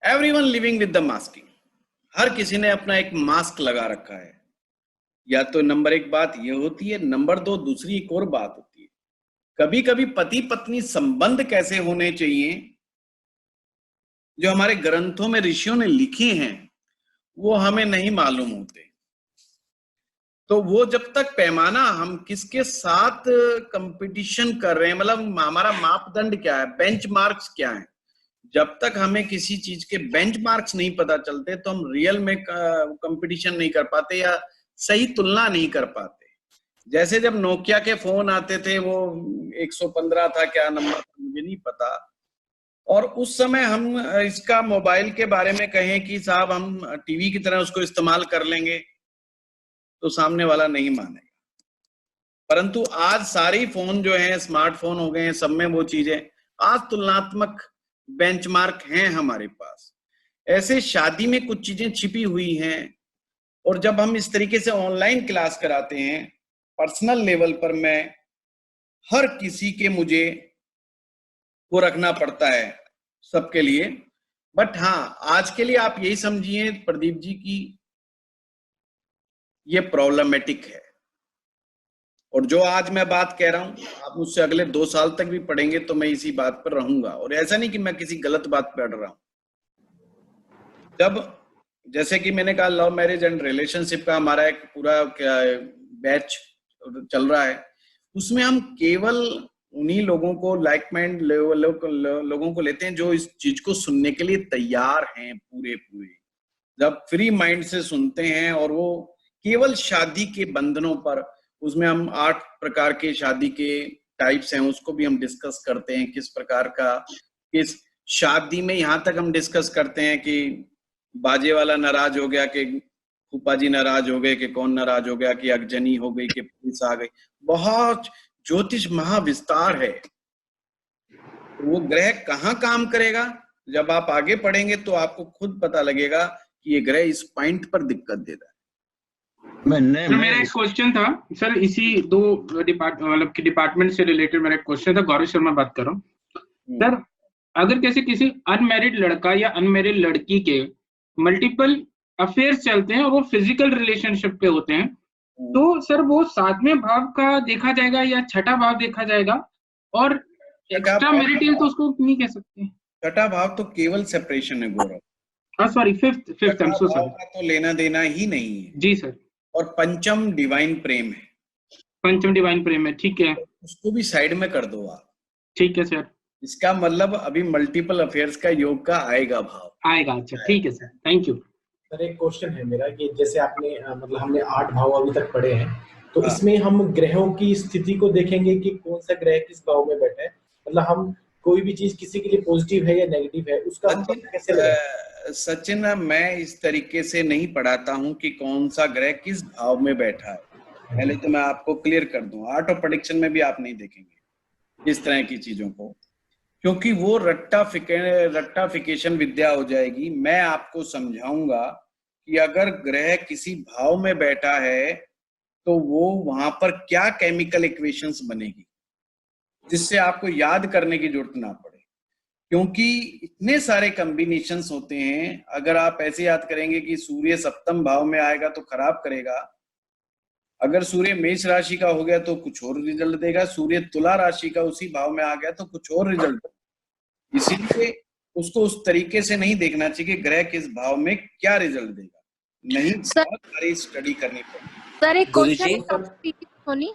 everyone living with the masking, हर किसी ने अपना एक मास्क लगा रखा है। या तो नंबर एक बात ये होती है, नंबर दो दूसरी एक और बात होती है, कभी कभी पति पत्नी संबंध कैसे होने चाहिए जो हमारे ग्रंथों में ऋषियों ने लिखे हैं वो हमें नहीं मालूम होते। तो वो जब तक पैमाना, हम किसके साथ कंपटीशन कर रहे हैं, मतलब हमारा मापदंड क्या है, बेंचमार्क्स क्या है, जब तक हमें किसी चीज के बेंचमार्क्स नहीं पता चलते तो हम रियल में कंपटीशन नहीं कर पाते या सही तुलना नहीं कर पाते। जैसे जब नोकिया के फोन आते थे, वो 115 था, क्या नंबर मुझे नहीं पता, और उस समय हम इसका मोबाइल के बारे में कहें कि साहब हम टीवी की तरह उसको इस्तेमाल कर लेंगे, तो सामने वाला नहीं मानेगा। परंतु आज सारी फोन जो है स्मार्टफोन हो गए हैं, सब में वो चीजें, आज तुलनात्मक बेंचमार्क हैं हमारे पास। ऐसे शादी में कुछ चीजें छिपी हुई हैं, और जब हम इस तरीके से ऑनलाइन क्लास कराते हैं पर्सनल लेवल पर, मैं हर किसी के मुझे वो रखना पड़ता है सबके लिए। बट हाँ, आज के लिए आप यही समझिए प्रदीप जी की ये प्रॉब्लमेटिक है, और जो आज मैं बात कह रहा हूं आप मुझसे अगले 2 साल तक भी पढ़ेंगे तो मैं इसी बात पर रहूंगा। और ऐसा नहीं कि मैं किसी गलत बात पढ़ रहा हूं। जब जैसे कि मैंने कहा लव मैरिज एंड रिलेशनशिप का हमारा एक पूरा बैच चल रहा है, उसमें हम केवल उन्हीं लोगों को, लाइक माइंड लोगों को लेते हैं जो इस चीज को सुनने के लिए तैयार हैं पूरे पूरे, जब फ्री माइंड से सुनते हैं, और वो केवल शादी के बंधनों पर, उसमें हम 8 प्रकार के शादी के टाइप्स हैं उसको भी हम डिस्कस करते हैं, किस प्रकार का, किस शादी में यहाँ तक हम डिस्कस करते हैं कि बाजे वाला नाराज हो गया कि फूफा जी नाराज हो गए कि कौन नाराज हो गया, कि अगजनी हो गई कि पुलिस आ गई। बहुत ज्योतिष महाविस्तार है। वो ग्रह कहाँ काम करेगा, जब आप आगे पढ़ेंगे तो आपको खुद पता लगेगा कि ये ग्रह इस पॉइंट पर दिक्कत देता है। मेरा एक क्वेश्चन था सर, इसी दो डिपार्टमेंट से रिलेटेड मेरा एक क्वेश्चन था। गौरव शर्मा बात कर रहा हूँ सर। अगर किसी अनमैरिड लड़का या अनमैरिड लड़की के मल्टीपल अफेयर्स चलते हैं और वो फिजिकल रिलेशनशिप पे होते हैं, तो सर वो 7वें भाव का देखा जाएगा या छठा भाव देखा जाएगा? और एक्स्ट्रा मैरिटल तो उसको नहीं कह सकते। छठा भाव तो केवल सेपरेशन है Gaurav. Sorry, fifth I am so sorry. तो लेना देना ही नहीं है जी सर। और पंचम डिवाइन प्रेम है। पंचम डिवाइन प्रेम है, ठीक है, उसको भी साइड में कर दो आप। ठीक है सर। इसका मतलब अभी मल्टीपल अफेयर्स का योग का आएगा भाव, आएगा। अच्छा ठीक है सर, थैंक यू सर। एक क्वेश्चन है मेरा कि जैसे आपने मतलब हमने 8 भाव अभी तक पढ़े हैं, तो इसमें हम ग्रहों की स्थिति को देखेंगे कि कौन सा ग्रह किस भाव में बैठा है, मतलब हम कोई भी चीज किसी के लिए पॉजिटिव है या नेगेटिव है उसका हम कैसे लगाएं? सचिन, मैं इस तरीके से नहीं पढ़ाता हूं कि कौन सा ग्रह किस भाव में बैठा है। पहले तो मैं आपको क्लियर कर दूं, आर्ट ऑफ प्रेडिक्शन में भी आप नहीं देखेंगे इस तरह की चीजों को, क्योंकि वो रट्टाफिकेशन विद्या हो जाएगी। मैं आपको समझाऊंगा कि अगर ग्रह किसी भाव में बैठा है तो वो वहां पर क्या केमिकल इक्वेशंस बनेगी जिससे आपको याद करने की जरूरत ना पड़े, क्योंकि इतने सारे कॉम्बिनेशंस होते हैं। अगर आप ऐसे याद करेंगे कि सूर्य 7वें भाव में आएगा तो खराब करेगा, अगर सूर्य मेष राशि का हो गया तो कुछ और रिजल्ट देगा, सूर्य तुला राशि का उसी भाव में आ गया तो कुछ और रिजल्ट देगा। इसीलिए उसको उस तरीके से नहीं देखना चाहिए कि ग्रह किस भाव में क्या रिजल्ट देगा, नहीं, बहुत सारी स्टडी करनी पड़ेगी। सर एक क्वेश्चन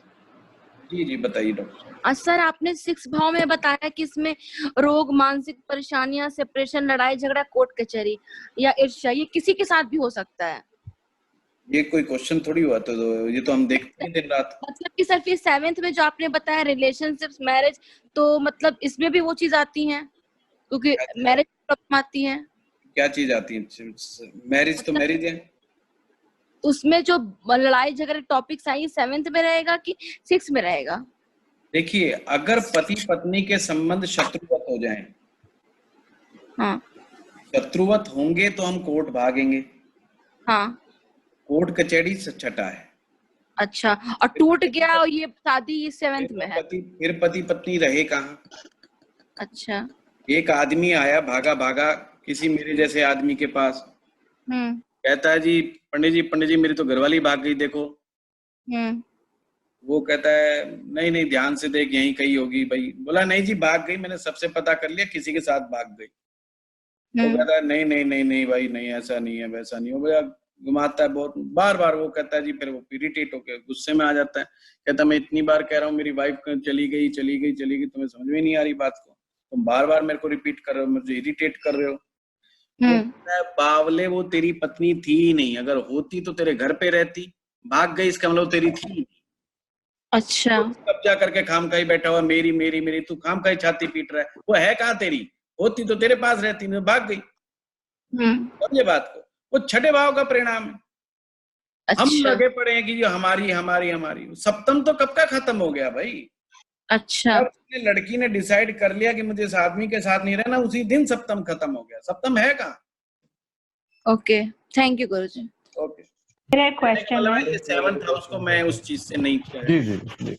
जी बताइए डॉक्टर। सर आपने 6 भाव में बताया कि इसमें रोग, मानसिक परेशानियां, सेपरेशन, लड़ाई झगड़ा, कोर्ट कचहरी या ईर्ष्या, ये किसी के साथ भी हो सकता है। ये कोई क्वेश्चन थोड़ी हुआ, तो ये तो हम देखते हैं दिन रात। मतलब कि सर फिर 7th में जो आपने बताया रिलेशनशिप्स, मैरिज, तो मतलब इसमें भी वो चीज आती हैं क्योंकि मैरिज प्रॉब्लम आती है। क्या चीज आती है? मैरिज तो मैरिज है। उसमें जो लड़ाई झगड़े टॉपिक्स आई 7th में रहेगा कि 6th में रहेगा? देखिए, अगर पति पत्नी के संबंध शत्रुवत हो जाएं, हाँ, शत्रुवत होंगे तो हम कोर्ट भागेंगे। हाँ, कोर्ट कचहरी से छठा है। अच्छा, और टूट गया और ये शादी 7th में है, फिर पति पत्नी रहे कहाँ? अच्छा, एक आदमी आया भागा भागा किसी मेरे जैसे आदमी के पास, कहता है जी पंडित जी मेरी तो घरवाली भाग गई देखो। वो कहता है नहीं ध्यान से देख यहीं कहीं होगी भाई। बोला नहीं जी भाग गई, मैंने सबसे पता कर लिया किसी के साथ भाग गई। वो कहता है नहीं भाई नहीं, ऐसा नहीं है वैसा नहीं। वो घुमाता है बहुत, बार बार वो कहता है जी, फिर वो इरिटेट होकर गुस्से में आ जाता है। कहता मैं इतनी बार कह रहा हूँ मेरी वाइफ चली गई, तुम्हें समझ में नहीं आ रही बात को, तुम बार बार मेरे को रिपीट कर रहे हो, मुझे इरिटेट कर रहे हो। बावले वो तेरी पत्नी थी ही नहीं, अगर होती तो तेरे घर पे रहती, भाग गई इसका मतलब तेरी थी। अच्छा, कब्जा करके खामखाई बैठा हुआ मेरी, तू खामखाई छाती पीट रहा है। वो है कहाँ तेरी? होती तो तेरे पास रहती, नहीं भाग गई। समझे बात को? वो छठे भाव का परिणाम है। अच्छा। हम लगे पड़े हैं कि जो हमारी सप्तम तो कब का खत्म हो गया भाई। अच्छा, लड़की ने डिसाइड कर लिया कि मुझे इस आदमी के साथ नहीं रहना, उसी दिन सप्तम खत्म हो गया। सप्तम है कहाँ? Okay, thank you Guruji. Okay, मेरा क्वेश्चन है, 7th हाउस को मैं उस चीज से नहीं किया। जी।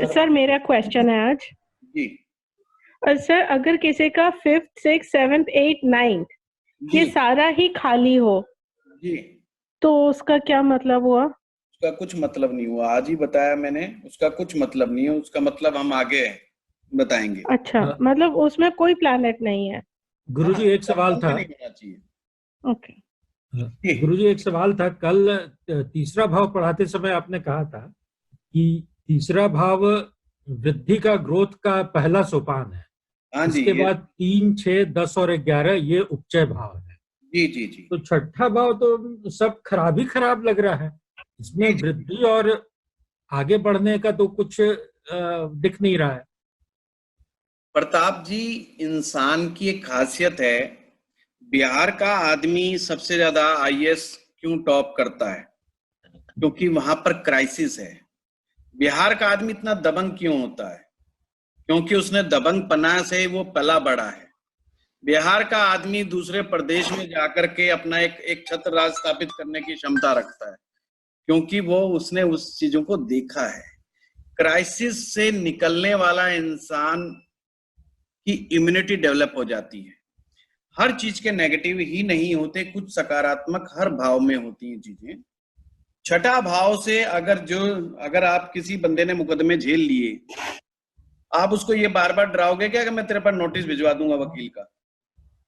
सर मेरा क्वेश्चन है आज जी। और सर अगर किसी का 5th 6th 7th 8th 9th ये सारा ही खाली हो जी, तो उसका क्या मतलब हुआ? उसका कुछ मतलब नहीं हुआ, आज ही बताया मैंने। उसका कुछ मतलब नहीं है, उसका मतलब हम आगे बताएंगे। अच्छा, मतलब उसमें कोई प्लैनेट नहीं है। गुरुजी एक सवाल था। ओके गुरुजी एक सवाल था, कल तीसरा भाव पढ़ाते समय आपने कहा था कि तीसरा भाव वृद्धि का, ग्रोथ का पहला सोपान है। हाँ जी, इसके बाद 3, 6, 10 और 11 ये उपचय भाव है। जी। तो छठा भाव तो सब खराब लग रहा है, इसमें वृद्धि और आगे बढ़ने का तो कुछ दिख नहीं रहा है। प्रताप जी, इंसान की एक खासियत है, बिहार का आदमी सबसे ज्यादा IAS क्यों टॉप करता है? क्योंकि वहां पर क्राइसिस है। बिहार का आदमी इतना दबंग क्यों होता है? क्योंकि उसने दबंग पना से वो पला बड़ा है। बिहार का आदमी दूसरे प्रदेश में जाकर के अपना एक छत्र राज स्थापित करने की क्षमता रखता है, क्योंकि उसने उस चीजों को देखा है। क्राइसिस से निकलने वाला इंसान की इम्यूनिटी डेवलप हो जाती है। हर चीज के नेगेटिव ही नहीं होते, कुछ सकारात्मक हर भाव में होती हैं चीजें। छठा भाव से अगर आप किसी बंदे ने मुकदमे झेल लिए, आप उसको ये बार बार डराओगे क्या कि मैं तेरे पर नोटिस भिजवा दूंगा वकील का?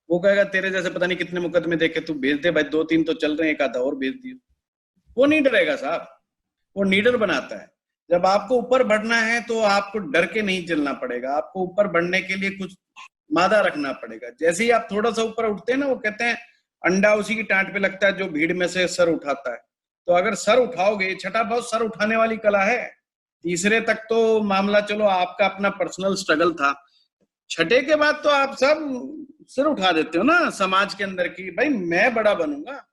वो कहेगा तेरे जैसे पता नहीं कितने मुकदमे देखे, तू भेज दे भाई, 2-3 तो चल रहे हैं, एक आधा और भेज दियो। वो नहीं डरेगा साहब, वो नीडर बनाता है। जब आपको ऊपर बढ़ना है तो आपको डर के नहीं चलना पड़ेगा, आपको ऊपर बढ़ने के लिए कुछ मादा रखना पड़ेगा। जैसे ही आप थोड़ा सा ऊपर उठते हैं ना, वो कहते हैं अंडा उसी की टांट पे लगता है जो भीड़ में से सर उठाता है। तो अगर सर उठाओगे, छठा भाव सर उठाने वाली कला है। तीसरे तक तो मामला चलो आपका अपना पर्सनल स्ट्रगल था, छठे के बाद तो आप सब सिर उठा देते हो ना समाज के अंदर की, भाई मैं बड़ा बनूंगा,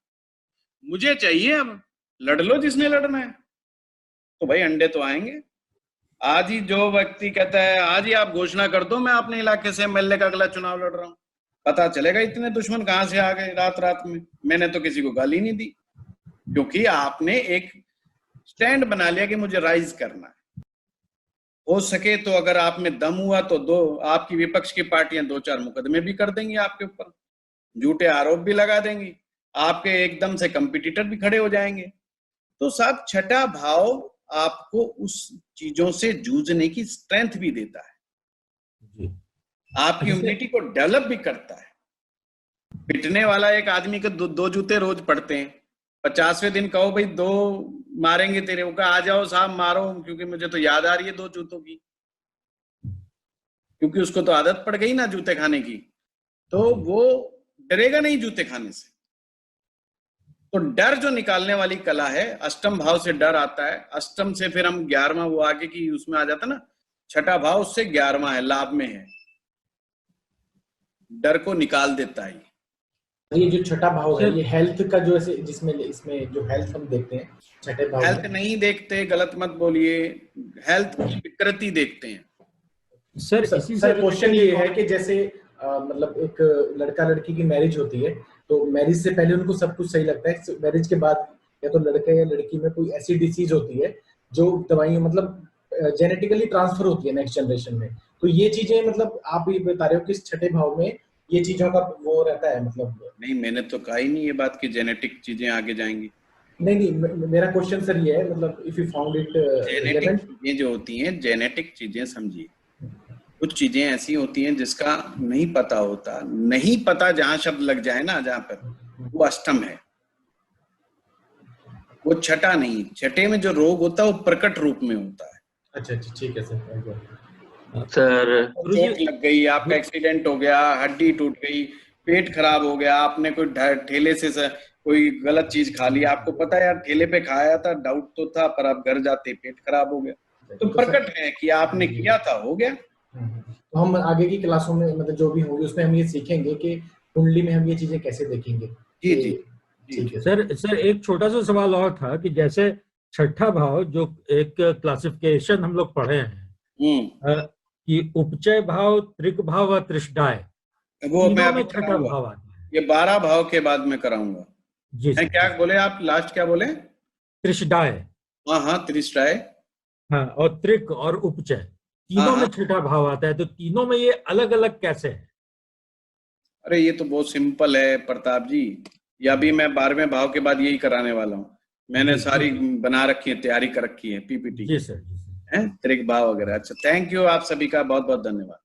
मुझे चाहिए, अब लड़ लो जिसने लड़ना है। तो भाई अंडे तो आएंगे। आज ही जो व्यक्ति कहता है आज ही आप घोषणा कर दो मैं अपने इलाके से MLA का अगला चुनाव लड़ रहा हूं, पता चलेगा इतने दुश्मन कहां से आ गए रात में। मैंने तो किसी को गाली नहीं दी, क्योंकि आपने एक स्टैंड बना लिया कि मुझे राइज करना है। हो सके तो अगर आप में दम हुआ तो आपकी विपक्ष की पार्टियां 2-4 मुकदमे भी कर देंगी आपके ऊपर, झूठे आरोप भी लगा देंगी, आपके एकदम से कंपटीटर भी खड़े हो जाएंगे। तो साहब छठा भाव आपको उस चीजों से जूझने की स्ट्रेंथ भी देता है, आपकी इम्यूनिटी को डेवलप भी करता है। पिटने वाला एक आदमी के दो जूते रोज पड़ते हैं, 50वें दिन कहो भाई 2 मारेंगे तेरे, वो आ जाओ साहब मारो, क्योंकि मुझे तो याद आ रही है 2 जूतों की, क्योंकि उसको तो आदत पड़ गई ना जूते खाने की, तो वो डरेगा नहीं जूते खाने से। तो डर जो निकालने वाली कला है, अष्टम भाव से डर आता है, अष्टम से फिर हम 11वां वो आगे की उसमें आ जाता ना, छठा भाव उससे 11वां है, लाभ में है, डर को निकाल देता है। ये जो छठा भाव है ये हेल्थ का जो ऐसे जिसमें इसमें जो हेल्थ हम देखते हैं छठे भाव हेल्थ नहीं देखते, गलत मत बोलिए, हेल्थ की विकृति देखते हैं। सर क्वेश्चन ये है कि जैसे मतलब एक लड़का लड़की की मैरिज होती है तो मैरिज से पहले उनको सब कुछ सही लगता है, मैरिज के बाद या तो लड़के या लड़की में कोई ऐसी डिसीज होती है जो दवाइयां मतलब जेनेटिकली ट्रांसफर होती है नेक्स्ट जनरेशन में, तो ये चीजें मतलब आप ये बता रहे हो कि छठे भाव में ये चीजों का वो रहता है मतलब? नहीं, मैंने तो कहा ही नहीं ये बात कि जेनेटिक चीजें आगे जाएंगी। नहीं, मेरा क्वेश्चन सर ये है मतलब if you found it genetic चीजें जो होती हैं, जेनेटिक चीजें समझिए, कुछ चीजें ऐसी होती हैं जिसका नहीं पता होता, नहीं पता जहां शब्द लग जाए ना, जहां पर वो अष्टम है, वो छठा नहीं। छठे में जो रोग होता है वो प्रकट रूप में होता है। अच्छा ठीक है सर। चोट लग गई, आपका एक्सीडेंट हो गया, हड्डी टूट गई, पेट खराब हो गया, आपने कोई ठेले से कोई गलत चीज खा ली, आपको पता है यार ठेले पे खाया था, डाउट तो था, पर आप घर जाते पेट खराब हो गया, तो प्रकट है कि आपने किया था, हो गया। तो हम आगे की क्लासों में मतलब जो भी होगी उसमें हम ये सीखेंगे कि कुंडली में हम ये चीजें कैसे देखेंगे। जी ठीक है सर एक छोटा सा सवाल और था कि जैसे छठा भाव जो एक क्लासिफिकेशन हम लोग पढ़े हैं कि उपचय भाव, त्रिक भाव और त्रिष्टाय, वो मैं में छठा भाव आता है। ये 12 भाव के बाद में कराऊंगा जी। क्या बोले आप लास्ट, क्या बोले? त्रिष्टाय। हाँ त्रिष्टाय, हाँ, और त्रिक और उपचय तीनों में छठा भाव आता है, तो तीनों में ये अलग अलग कैसे है? अरे ये तो बहुत सिंपल है प्रताप जी, या भी मैं 12वें भाव के बाद यही कराने वाला हूँ, मैंने सारी बना रखी है, तैयारी कर रखी है पीपीटी। जी सर। त्रिक भाव वगैरह। अच्छा, थैंक यू, आप सभी का बहुत बहुत धन्यवाद।